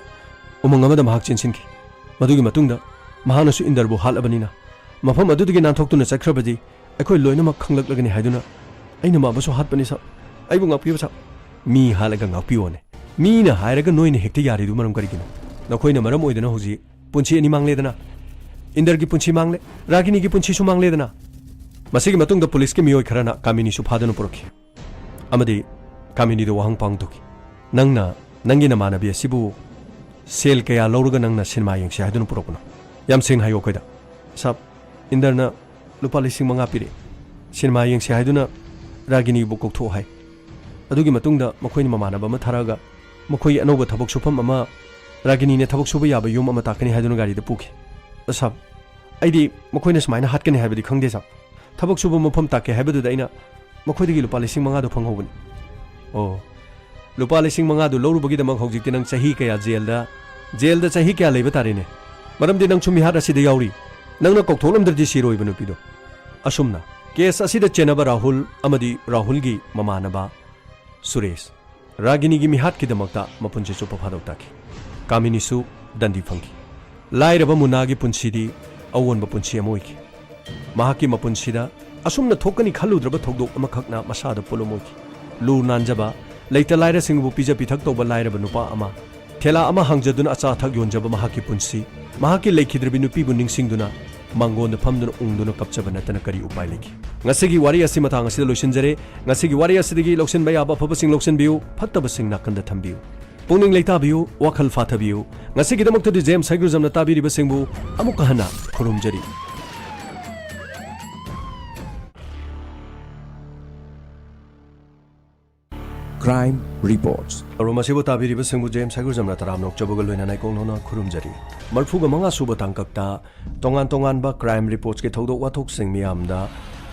umang amada mahak chinsinki madugi matungda mahana su indar bu halabanina mafam adudagi nanthokhtuna chakhrabadi akhoi loina mak khanglaklagani haiduna aina ma basu hatpani sa aibu ngappi sa mi halaga ngappi one mi na hairaga noina hekti yari du maram karigino nakhoi na maram oidana hoji punchi ani mangle dana indar gi punchi mangle ragini gi punchi su mangle dana masigi matungda police ke mioi kharana kamini su phadana porokhi amadi kamini do wahang pang toki nangna nangi na manabi asibu sel kaya lawruga nangna cinema yengse haiduna porokno yam sing hayo koida sab indarna lupa lising manga pire cinema yengse haiduna ragini bu koktho hai adugi matungda makhoi ni mamanaba ma tharaga makhoi anoba thabak sufam ama ragini ne thabak suba yaba yum ama takani haiduna gari da puki sab aidi makhoi ne smaina hatkani haibadi khangde sa thabak suba mafam takke haibadu da ina makhoi digi lupa lising manga do phanghobani oh lupa lising manga do lawru bagi da mak hojik tinang chahi kaya jail da chahi kya leiba tarine मरमदि नंग चुमी हार असिदा याउरी नंगना कौथोलमद्रदि सिरोइब नुपीदो असुमना case असिदा चेनबा Rahul अमदि राहुलगी ममानबा Suresh रागिनीगी मिहात की दमकता मपुंजे चुप फादौताकी कामिनीसु दंदी fungi लाइरबा मुनागी पुंसीदी अवोनबा पुंसी अमोइकी महाकी मपुंसीदा असुमना थोकनी खल्लुद्रबा थौदोक अमखकना मसादा पुलुमोइकी लू नानजबा लैता Lyra सिंगबु pizza पिथक तौबा लाइरबा नुपा अमा थेला अमा हंगजदुना अचा थक योनजबा महाकी पुंसी महाकी लेखिद्रबि नुपीबु निंगसिंगदुना मांगोन फमदुना उंगदुना कपचबा नतना करी उपाय लेखि ngasiगी wari asi matang asida loisinjare ngasiगी wari asidagi loksin baya ba phaba sing loksin biu phattaba sing nakanda thambiu pungning leita biu wakhal fatha biu ngasiगी damakta di james saigru jamna tabiri ba singbu amuk hana khurumjari Crime Reports. Aromasibu tabiri ba singbu james saigru jamna taram nok chabugal loina nai kong nona khurumjari marfuga manga suba tangkakta tongan tongan ba crime reports ke thodok wathok sing miyamda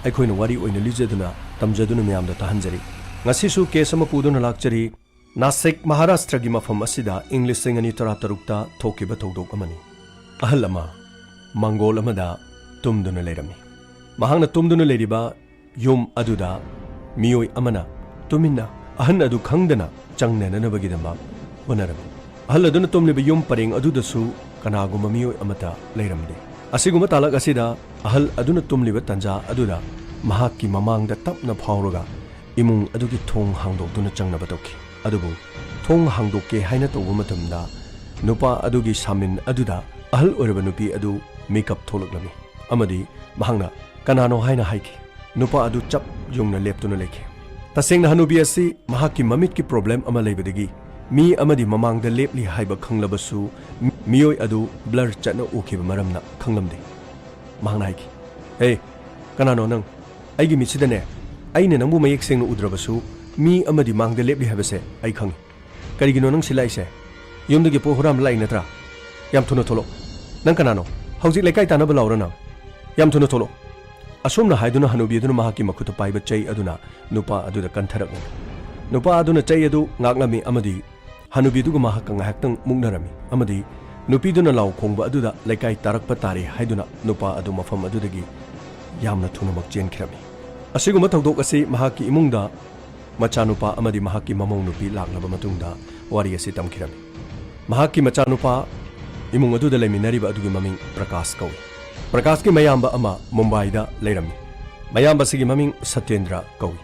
अखोइन वारी ओइन लिजदुना तमजदुना म्यामदा तहंजरी ngasisu case ama puduna lakchari Nasik Maharashtra gi mafam asida English singani tara tarukta thokiba thodok amani ahal ama Mongol amada tumduna lerami mahangna tumduna leriba yum aduda miyoi amana tuminna ahan adu khangdana changnena nabagidamba honarami ahal aduna tumliba yum pareng adudasu kanaguma miyoi amata leiramde asiguma talak asida ahal aduna tumliba tanja aduda mahakki mamangda tapna phawraga imung adugi thong hangdokduna changnaba tokki adubu thong hangdokke haina tawba matamda nupa adugi samin aduda ahal oraba nupi adu makeup tholaklami amadi mahangna kanano haina haiki nupa adu chap yungna leptuna lekhi tasengna hanubi asi mahakki mamit ki problem ama leibadagi mi amadi mamangda lepli haiba khanglabasu miyoi adu blur chatna ukhiba maramna khanglamde mahangna haiki hey kanano nang aigi misidane aine nangbu mayek sengna udrabasu mi amadi mangda lepli habase ai khangi karigino nang silaise yumdagi po huram lai natra yam thuna tholo nang kanano hauji lekai tanaba laurana yam thuna tholo asumna haiduna hanubi aduna mahaki makhuta paiba chai aduna nupa aduda kantharak nupa aduna chai adu ngaglami amadi hanubi duga mahaka ngahaktang mungnarami amadi nupi duna law khongba aduda lekai tarakpa tari haiduna nupa adu mafam adudagi yamna thuna mak chen khirami asiguma thodok asi mahaki imungda machanupa amadi mahaki mamong nupi laklaba matungda wari asi tamkhirami mahaki machanupa imung aduda leminariba adugi maming prakash kawi prakash ki mayamba ama mumbai da leirami mayamba sigi maming satyendra kawi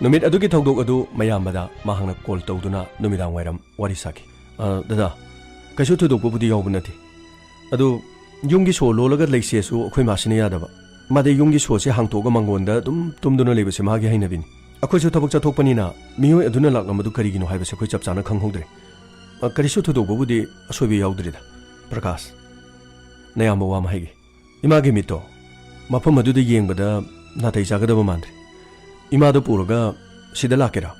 numit adugi thodok adu mayamba da mahangna call tawduna numidang wairam wari saki dada kaisu thodok budi yawbunati adu yungi so lolaga leise su akhoi masine yadaba made yungi so se hangtoga mangonda dum tumduna lebase magi hainabini अखोइसु थबक चथोकपनिना मियोय अदुना लाकमदु करिगिनो हाइबसे खoi चपचाना खंगहोदरे करिसु थदोबबुदि असोबि याउद्रिदा प्रकाश नयाम वा माहिगे इमागे मितो मफम अदुदि येंगबदा नाथै जागदब मानद्रे इमादो पुरगा सिदा लाकेरा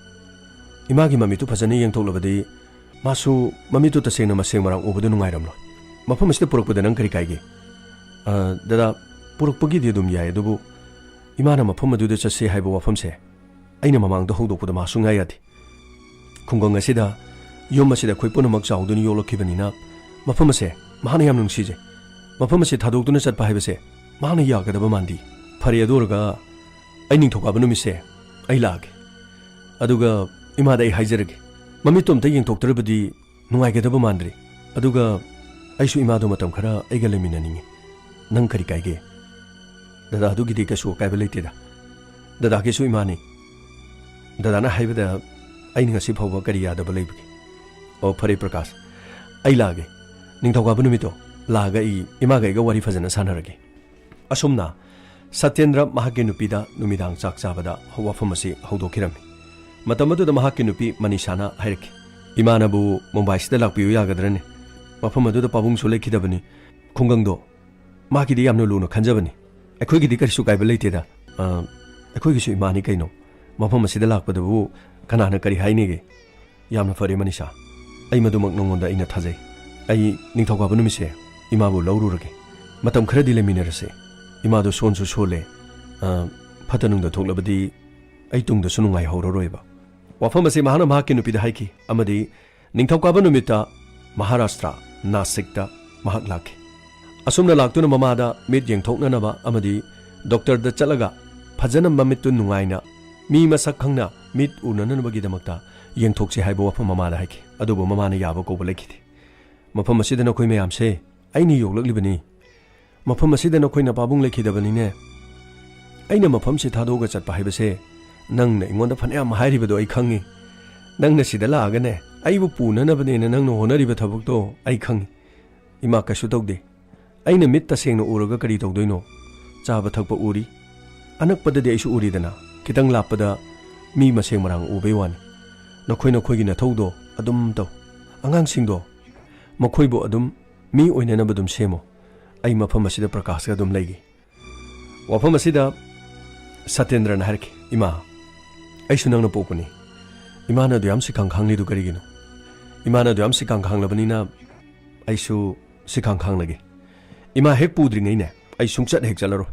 इमागे ममितु फजने येंथोलबदि मासु ममितु तसेंगना मसेंग मरांग ओबदु नुंगाइरमलो मफम सिदा पुरकपदा नंग करि काइगे दादा पुरकपगी दि दुम याय दुबु इमाना मफम अदुदि चसे हाइबो वफमसे aina mamang da hodok puda masunga yadi khungong asida yom asida khoi punamak chawduni yolokhibani na mafam ase mahana yam nungsije mafam ase thadokduna chatpa haibase mahana yagadaba mandi phari adurga aining thokaba numise ai lage aduga imada ai haijarage mamitom ta yeng thoktarabadi nungaigadaba mandri aduga aisu imado matam khara aiga leminaningi nang kari kaige dada adugi de kasu kaiba leiteda dada kesu imani दादाना हाइबदा आइनि ngasi phawba kari yadaba leibki o phare prakash ai lage ningthauga bunumito laga I imaga ga wari fajana sanarage asumna satyendra mahake nupida numidang chak chabada hawa famasi hawdokirami matamadu da mahake nupi manishana hairki imanabu mumbai sida lakpiu yagadrane mafamadu da pabung sole khidabani khungangdo maki di yamno luno khanjabani akhoi gi di karisu kaiba leiteda akhoi gi su imani kaino mafam asida lakpadabu kanana kari hainege yamna fare manisha ai madumak nongonda ina thajai ai ningthauka bunumise imabu laururage matam kharadi leminarase imadu sonsu sole phatanungda thoklabadi ai tungda sunungai hororoiba wafam ase mahana mahaki nupida haiki amadi ningthauka bunumita Maharashtra Nasikta mahak lakhe असुमना लाक्तुना ममादा मिट येंथोकननबा अमदि doctor the चलगा फजन ममितु नुंगाइना मी मसक खंगना मिट उनननबगिदमक्ता येंथोकसे हाइबो वफम ममादा हाइकी अदुबो ममाना याबो कोबो लेखिदि मफम असिदा नखोय मयामसे आइनि योगलकलिबनि मफम असिदा नखोयना पाबुंग लेखिदबनिने आइना मफम से थादोगा चटपा हाइबसे नंगना इंगोंदा फनयाम हाइरिबदो आई खंगी नंगना सिदा लागाने आइबु पुननबनेना नंगना होनरिबा थबकतो आई खंगी इमा कशु तौदे आइना मिट तसेंगना उरगा करी तौदोइनो चाबा थकपा उरी अनकपददि आइसु उरीदना खितंग लापदा मी मसेंग मरांग उबे वानी नखोय नखोयगी नथौदो अदुम तौ अंगांगसिंगदो मखोयबो अदुम मी ओइननबदुम सेमो आई मफम असिदा प्रकाश अदुम लैगी वफम असिदा सत्येंद्रना हरकी इमा आइसु नंगना पोपनी इमाना दु याम सिखांग खांगलिदु करिगिनो इमाना दु याम सिखांग खांगलबनिना आइसु सिखांग खांगलगे इमा हेक पुद्रिङैने आई सुंगचत हेक चलरो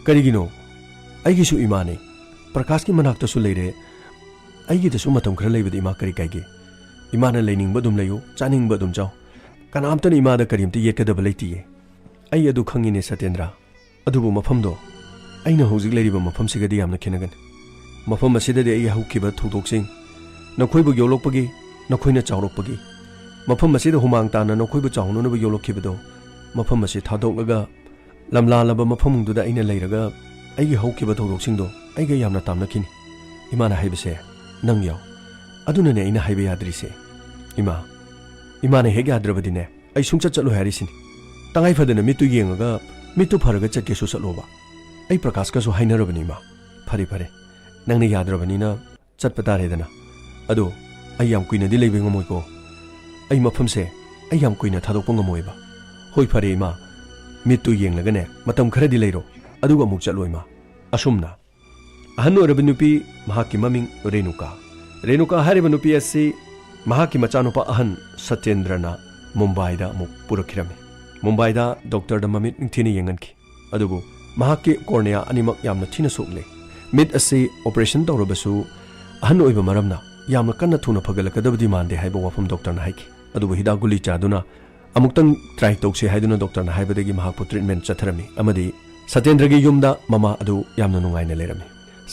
करिगिनो आइगिसु इमाने प्रकाश की मनाक्तसु लेरे आइगिदसु मतम खरा लेबदि इमा करि काइगे इमाना लेनिंगबा दुम लेयो चानिंगबा दुम जाओ कनामतन इमादा करिमति येकदब लेतिये आई अदु खंगिने सत्येंद्र अदुबु मफमदो आइना हौजिक लेरिबा मफमसिगदि यामना खिनगन मफम असिददि आई हौखिबा थौदोकसिंग नखोयबु योलोकपगी नखोयना चावरोकपगी मफम असिदा हुमांग ताना नखोयबु चावनोनबु योलोकखिबदो मफम असि थादोकलगा लमलालबा मफमदुदा आइना लेरगा आइगी हौखिबा थौदोकसिंगदो आइगा यामना तामनखिनि इमाना हाइबसे नंग याव अदुनने आइना हाइबा याद्रिसे इमाना हेग याद्रबदिने आई सुंगचत चलो हारिसिनि तंगाई फदना मितु येंगगा मितु फरगा चटकेसु चलोबा आई प्रकाश कासु हाइनरबनि इमा फरे फरे नंगने याद्रबनिना चटपा तारेदना अदो आई याम कुइनदि लेबे ngमोइको आई मफमसे आई याम कुइना थादोकपा ngमोइबा होय फरे इमा मितु येंगलगने मतम खरदि लेरो अदुगा मुक चलो इमा असुमना अहन ओरब नुपी महाकी ममिंग रेणुका हारिबा नुपी असि महाकी मचानुपा अहन सत्येंद्रना मुंबईदा मुक पुरखिरमे मुंबईदा डॉक्टर द ममित निंथिने येंगनखि अदुबु महाकी कॉर्निया अनिमक यामना थिना सोकले मिट असि ऑपरेशन तौरबसु अहन ओइबा मरमना यामना कन्ना थुना फगलकदबदि मानदे हाइबा वफम डॉक्टरना हाइखि अदुबु हिदा गुली चादुना अमुक्तंग ट्राई तौसे हाइदुना डॉक्टरना हाइबदगी महाकु ट्रीटमेंट चथरमी अमदि सत्येंद्रगी युमदा ममा अदु यामना नुंगाइना लेरमी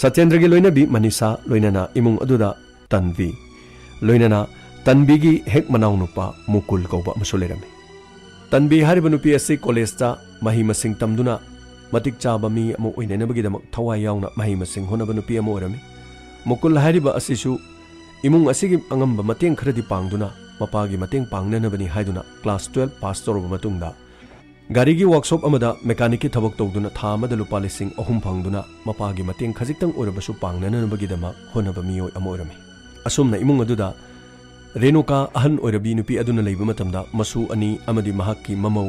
सत्येंद्रगी लोइनबी मनीषा लोइनना इमुंग अदुदा तन्वी लोइनना तन्वीगी हेक मनाउ नुपा मुकुल कौबा अमसु लेरमी तन्वी हारिबा नुपी असि कॉलेजता मही मसिंग तमदुना मतिक चाबा मी अमु ओइननबगीदमक थवाइ याउना मही मसिंग होनबा नुपी अमु ओरमी मुकुल हारिबा असिसु इमुंग असिगी अंगंबा मतेंग खरदि पांगदुना मपागी मतेंग पांगननबनी हाइदुना क्लास 12 पास तौरबा मतुंगदा गारीगी वर्कशॉप अमदा मेकानिकी थबक तौदुना था अमदा लुपा लिसिंग अहुम फंगदुना मपागी मतेंग खजिक्तंग ओरबसु पांगननबगीदमा होनबा मियोय अमु ओरमी असुमना इमुंग अदुदा रेणुका अहन ओरबी नुपी अदुना लेबा मतमदा मसु अनि अमदी महाकी ममौ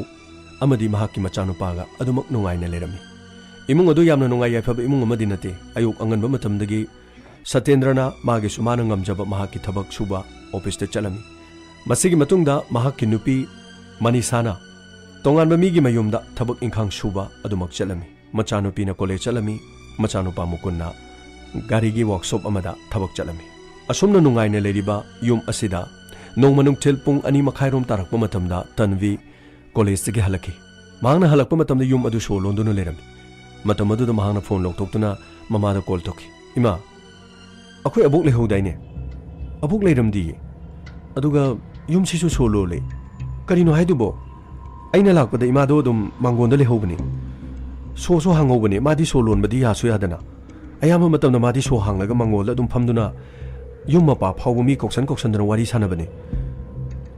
अमदी महाकी मचानुपागा अदुमक नुंगाइना लेरमी इमुंग अदु यामना नुंगाइ याफबा इमुंग अमदी नते अयुक अंगनबा मतमदगी सत्येंद्रना मागे सुमाना ngamjaba महाकी थबक सुबा ऑफिस ते चलमी मसिगी मतुंगदा महाकी नुपी मनीषाना तोंगानबा मीगी मयुमदा थबक इंखांग सुबा अदुमक चलमी मचानुपीना कॉलेज चलमी मचानुपा मुकुन्ना गारीगी वर्कशॉप अमदा थबक चलमी असुमना नुंगाइना लेरिबा युम असिदा नोंमनुंग थेल पुंग अनि मखाइरोम तारकपा मतमदा तन्वी कॉलेज तगे हलकी मांगना हलकपा मतमदा युम अदु सो लोंदुना लेरमी मतम अदुदा मांगना फोन लौथोक्तुना ममादा कॉल तोकी इमा अखोय अबुक लेहौदाइने अबुक लेरमदी अदुगा युम सिसु सो लोले करिनो हाइदुबो अइना लाकपदा इमादो दुम मांगोंदा लेहौबनी सो हांगौबनी मादी सो लोनबदी यासु यादना अयामा मतमना मादी सो हांगलगा मांगोला दुम फमदुना युम मपा फावबो मी कोक्सन वारी सानबनी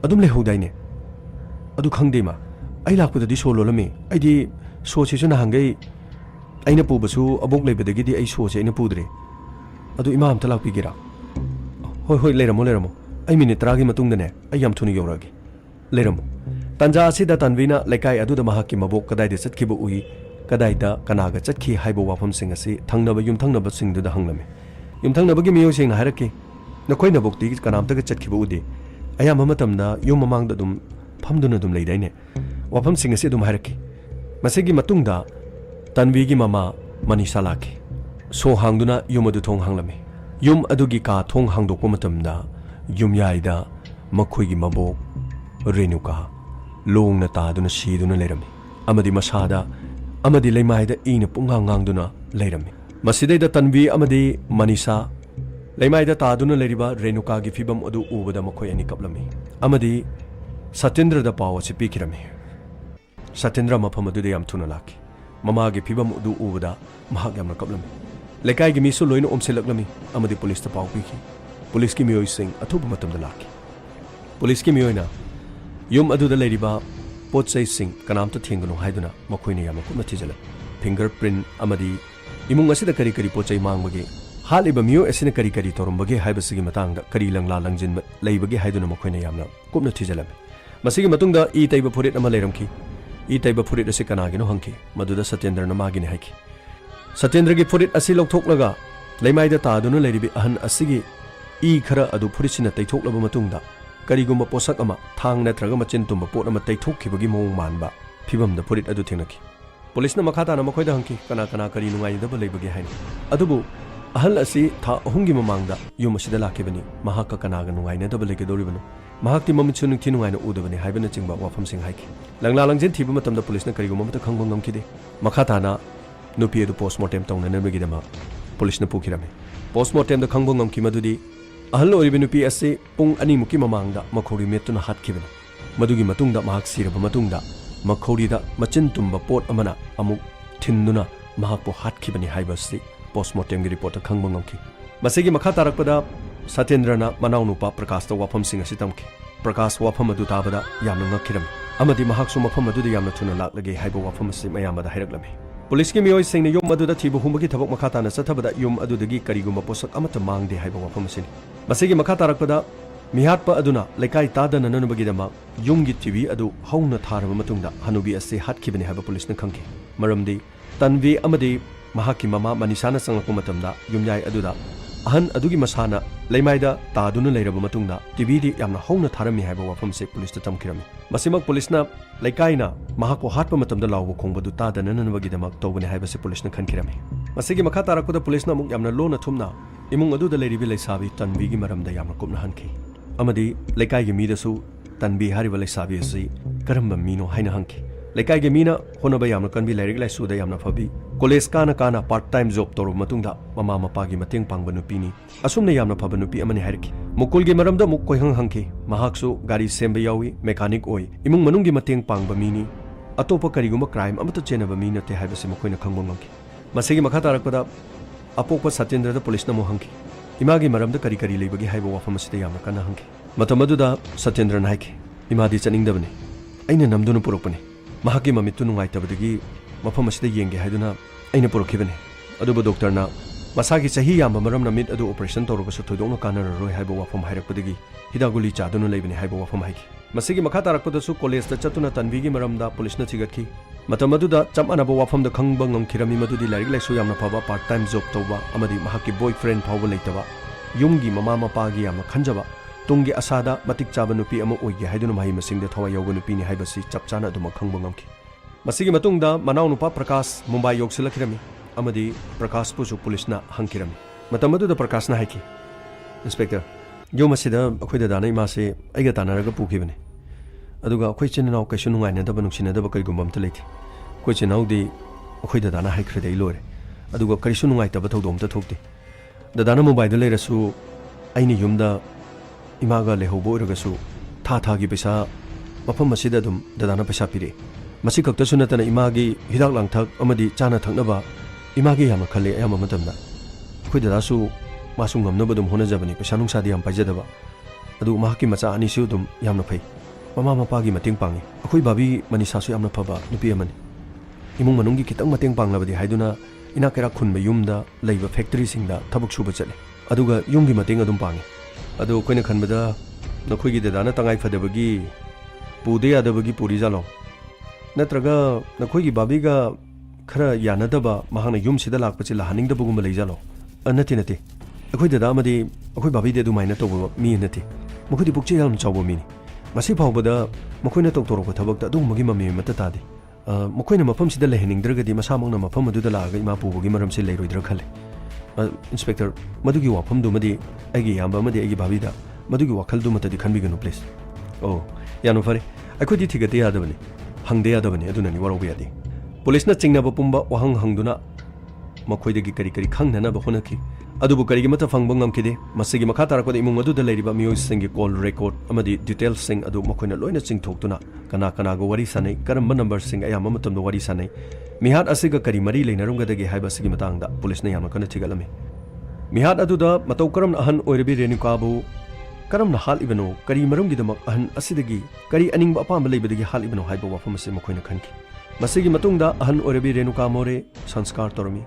अदुम लेहौदाइने अदु खंगदेमा आई लाकपददी सो लोलमे आइदी सो सिसु नाहंगै अइना पुबसु अबुक लेबदगिदी आई सो से अइना पुद्रे अदु इमा अमता लाकपिगिरा होय लेरमो आई मिनिट 10 गी मतुंगदने आई याम थुनि यौरागे लेरमो तंजा असिदा तन्वीना लेकाय अदुदा महाकी मबोक कदाइदे चटखिबो उई कदाइदा कनागा चटखि हाइबो वाफम सिंग असि थंगनबा युमथंगनबा सिंगदुदा हंगलमे युमथंगनबगी मियो सिंग हारके नखोय नबोकती कनामतगा चटखिबो उदे अयाम मतमदा युम ममांगदा दुम फमदुना दुम लेदाइने वाफम सिंग असि दुम हारके मसिगी मतुंगदा तन्वीगी ममा मनीषा लाके सो हांगदुना युम अदु थोंग हांगलमे युम अदुगी का थोंग हांगदोकपा मतमदा युम याइदा मखोयगी मबोक रेणुका लोंगना तादुना सीदुना लेरमी amadi masada amadi leimaida ina pungang ngangduna leirami masidaida tanvi amadi manisa leimaida taduna leiriba renuka gi fibam adu ubada makhoi ani kaplami amadi satendra da pawa si pikirami satendra mafam adu de yam thuna laki mama gi fibam adu ubada mahak yamna kaplami lekai gi misu loina omsilaklami amadi police ta paw piki police ki miyoi sing athuba matam da laki police ki miyoina yum adu da leiriba pot say sing kanam ta thenganu haiduna makhoi ne yam kuma thijala fingerprint amadi imung asida kari kari pot say mangbage haliba miyo asina kari kari torumbage haibasigi matangda kari langla langjin leibage haiduna makhoi ne yamna kuma thijala masigi matungda I taiba phurit ama leiramki I taiba phurit ase kanagino hangki maduda Satyendra na magini haiki Satyendra gi phurit asi lokthoknaga leimaida taduna leiribi ahan asigi I khara adu phurisina taithoklaba matungda karigumba posak ama thang natraga machin tumba pot ama taithokkibagi mong manba phibamda phurit adu thenaki police na makha tana makhoida hangki kana kana kari nungai daba leibage haini adubu ahal asi tha ahungi mamangda yum asida lakibani mahaka kanaga nungai na daba lege doribanu mahakti mamitsu nungthi nungai na udabani haibana chingba wafam sing haiki langla langjin thiba matamda police na karigumba mata khangba ngamkide makha tana nupi edu postmortem tongna nabagi dama police na pukhirame postmortem da khangba ngamki madudi ahal oribe nupi ase pung ani muki mamangda makhori metuna hatkibani madugi matungda mahak siraba matungda makhori da machin tumba pot amana amuk thinduna mahakpo hatkibani haibasi postmortem gi report khangba ngamki masigi makha tarakpada Satyendra na manau nupa Prakash ta wafam sing asi tamki Prakash wafam adu tabada yamna ngakhiram amadi mahak su mafam adu yamna thuna laklage haiba wafam asi mayamada hairaklami police ki miyoi sing ne yum adu da thibu humbagi thabak makha tana sathabada yum adu dagi kariguma posak amata mangde haiba wafam asi masigi makha tarakpada mihatpa aduna lekai tadana nanubagi dama yum gi tv adu hauna tharaba matungda hanubi asi hatkibani haiba police na khangki maramdi tanvi amadi mahaki mama manisana sangakku matamda yumyai aduda ahan adugi masana leimaida taduna leiraba matungda tv di yamna hauna tharami haiba wafam se police ta tamkirami masimak police na leikaina mahako hatpa matamda lawbo khongbadu tadana nanubagi dama tawbani haiba se police na khankirami masigi makha tarakуда police na muk yamna lona thumna imung adu da leiribi leisabi tanbi gi maramda yamna kupna hanki amadi leikai gi midasu tanbi hariba leisabi asi karamba mino haina hanki leikai gi mina honaba yamna kanbi leirig laisu da yamna fabi college kana part time job toru matungda mama mapa gi mateng pangba nupini asumna yamna phaba nupi amani hairki mukul gi maramda muk koihang hangki mahaksu gari sembe yawi mechanic oi imung manung gi mateng pangba mini atopa kariguma crime amata chenaba mina te haibase makoina khangba ngamki masigi makha tarakpada apokpa Satyendra da police na mo hangki imagi maramda kari kari leibagi haiba wafam asida yamna kana hangki matamaduda Satyendra na haiki imadi chaningdabani aina namduna purokpani mahaki mamitu nungai tabadagi mafam asida yenge haiduna aina porokhibane aduba doctor na masagi sahi yamba maramna mid adu operation tawrabasa thoidokna kanararoi haiba wafam hairakpadagi hidaguli chaduna leibani haiba wafam haiki masigi makha tarakpadasu college da chatuna tanvigi maramda police na chigatki matamaduda chamanaba wafam da khangba ngamkhirami madudi lairik laisu yamna phaba part time job tawba amadi mahaki boyfriend phawba leitaba yumgi mama mapa gi yamna khanjaba tunggi asada matik chaba nupi ama oige haiduna mahi masingda thawai yoga nupi ni haibasi chapchana aduma khangba ngamki masigi matungda manau nupa Prakash Mumbai yoksilakirami amadi Prakash pusu police na hangkirami matamadu da Prakash na haiki inspector yo masida akhoi da dana imase aiga tanaraga pukhibane aduga akhoi chinnaw kaisu nungai na daba nuksina daba kai gumbam ta leiti akhoi chinnaw di akhoi da dana haikre dai lore aduga kaisu nungai taba thodom ta thokte da dana Mumbai da leirasu aini yumda imaga lehobo iragasu tha gi pesa mafam masida dum da dana pesa pire masi kakta sunatana imagi hidak langthak amadi chana thaknaba imagi yama khale ayama matamda khoi da su masung ngamnaba dum hona jabani pesa nungsa di yam paijadaba adu mahaki macha ani su dum yamna phai mama mapa gi mating pangi akhoi babi manisa su yamna phaba nupi amani imung manungi kitang mating panglabadi haiduna ina kera khunba yumda leiba factory singda thabuk suba chale aduga yumgi mating adum pangi adu koina khanbada nakhoi gi dadana tangai phadabagi pude adabagi puri jalo natraga nakhoi gi babi ga khara yanadaba mahana yum sida lakpachi lahaning da bugum leijalo anati nati akhoi dada amadi akhoi babi de dumaina tobo mi nati makhoi pukche yam chawbo mi masi phawbada makhoi na toktorok thabakta dung magi mami mata tadi makhoi na mafam sida lehening dragadi masamang na mafam adu da laga ima pubugi maram se leiroidra khale inspector madugi wafam du madi agi yamba madi agi babi da madugi wakhal du mata di khanbi ganu please oh yanu fare akhoi di thigate yadabani hangde adabani adunani waraw yadi police na chingna ba pumba wahang hangduna makhoi kari kari khangnana ba honaki adubu kari gi mata phangba ngamkide masigi makha tarakpa imung adu da leiriba miyoi singi call record amadi details sing adu makhoina loina chingthokduna kana kana go wari sanai karamba number sing ayam matam do wari sanai mihat asiga kari mari leinarunga dagi haiba sigi matangda police na yamna kana thigalami mihat adu da matau karam ahan oirabi renukabu karam na hal ibano kari marungi damak ahan asidagi kari aningba apamba leibadagi hal ibano haiba wafam ase makhoina khanki masigi matungda ahan oirabi renuka more sanskar torami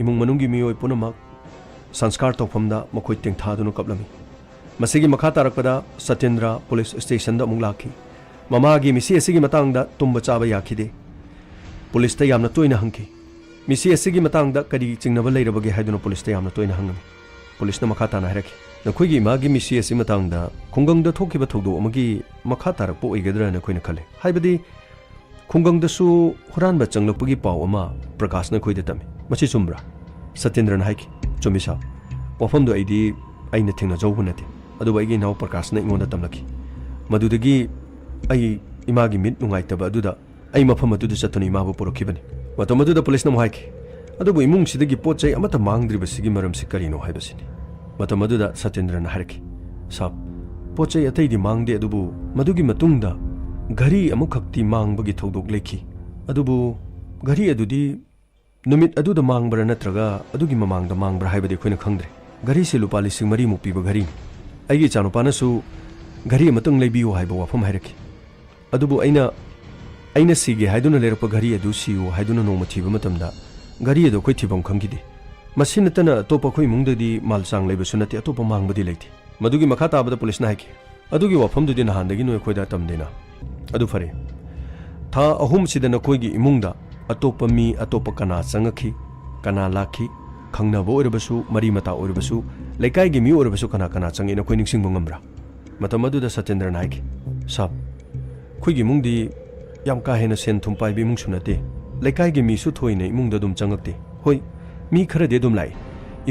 imung manungi miyoi punamak sanskar tawfamda makhoi tengthaduna kaplami masigi makha tarakpada Satyendra police station da amung lakhi mamagi misi asigi matangda tumba chaba yakhide police ta yamna toina hangki misi asigi matangda kadi chingnaba leirabage haiduna police ta yamna toina hangami police na makha tana hairaki nakhoi magi misi asi matangda khungangda thokiba thodo amagi makha tarakpo oigadra na khoina khale haibadi khungangda su huranba changlakpagi paw ama Prakash na khoida tami machi chumbra Satyendra na haiki chumisa wafamdo aidi aina thengna jawbu nate adu aigi naw Prakash na ingonda tamlaki madudagi ai imagi mit nungai taba aduda ai mafam aduda chatuni imabu porokibani matam aduda police na haiki adubu imung sidagi pochai amata mangdriba sigi maram sikarino haibasini matam aduda Satyendra na hariki sab pochai atai di mangde adubu madugi matungda gari amukhakti mangbagi thodok lekhi adubu gari adudi numit aduda mangbra natraga adugi mamangda mangbra haibadi khoina khangdre gari se lupa lising mari mupi ba gari aigi chanupana su gari matung leibiyo haiba wafam hairaki adubu aina sige haiduna lerpa gari adu siyo haiduna noma thiba matamda gari adu khoi thibam khangide masina tana topa khoi mungdadi malsang leiba sunati atopa mangbadi leiti madugi makha tabada police na haiki adugi wafam dudi nahandagi noi khoida tamdena adu fare tha ahum sidana khoigi imungda atopa mi atopa kana changakhi kana lakhi khangnabo oirabasu mari mata oirabasu lekai gi mi oirabasu kana kana changi na khoi ningsing bangambra matam aduda Satyendra naiki sab khoigi mungdi yam ka hena sen thum pai bi mung sunate lekai gi mi su thoine imungda dum changakte hoi mi khara de dum lai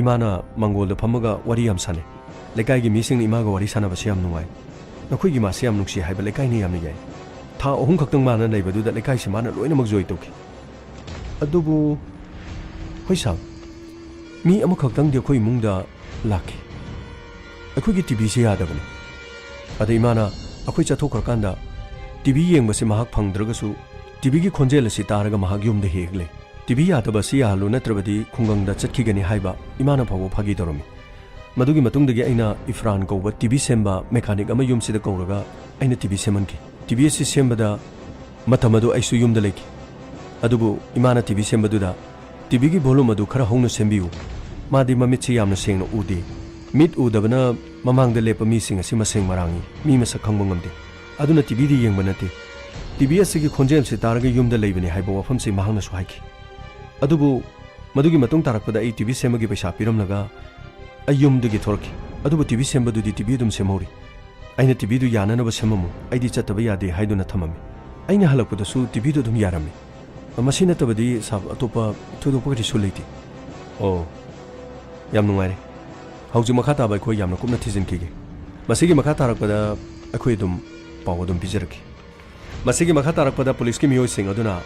imana mangol da phamaga wari yam sane lekai gi mi sing imaga wari sana ba siam nungai na khoigi ma siam nungsi haiba lekai ni yam ni gai tha ahum khaktang mana leibaduda lekai si mana loina mak joi toki adubu hoi sab mi amukhakhtang de khoi mungda lakhi akhoi gi TV se yadabani ada imana akhoi chathokar kanda TV yengbase mahak phangdragasu TV gi khonjel asi taraga mahak yumda hegle TV yadaba si yalu natrabadi khungangda chatkigani haiba imana phawo phagi dorami madugi matungdagi aina Ifran kouba TV semba mechanic ama yumsida kouraga aina TV semanki TV si sembada matamadu aisu yumda leki adubu imana TV sembaduda TV gi volume adu khara hongna sembiu madi mamitsi yamna sengna ude mit udabana mamangda lepa mi sing asi maseng marangi mi masa khangba ngamde aduna TV di yengba nate TV asigi khonjel se taraga yumda leibani haiba wafam se mahangna su haiki adubu madugi matung tarakpada ai TV semagi paisa piramlaga ayumdagi thorki adubu TV sembadudi TV dum semori aina TV du yana na ba semamu aidi chataba yade haiduna thamami aina halakpada su TV du dum yarami masina tabadi sab atopa thodopa ri suleiti oh yam nungai hauju makha ta bai khoi yamna kumna thijin kige masigi makha tarakpada akhoi dum paw dum bijarki masigi makha tarakpada police ki miyoi sing aduna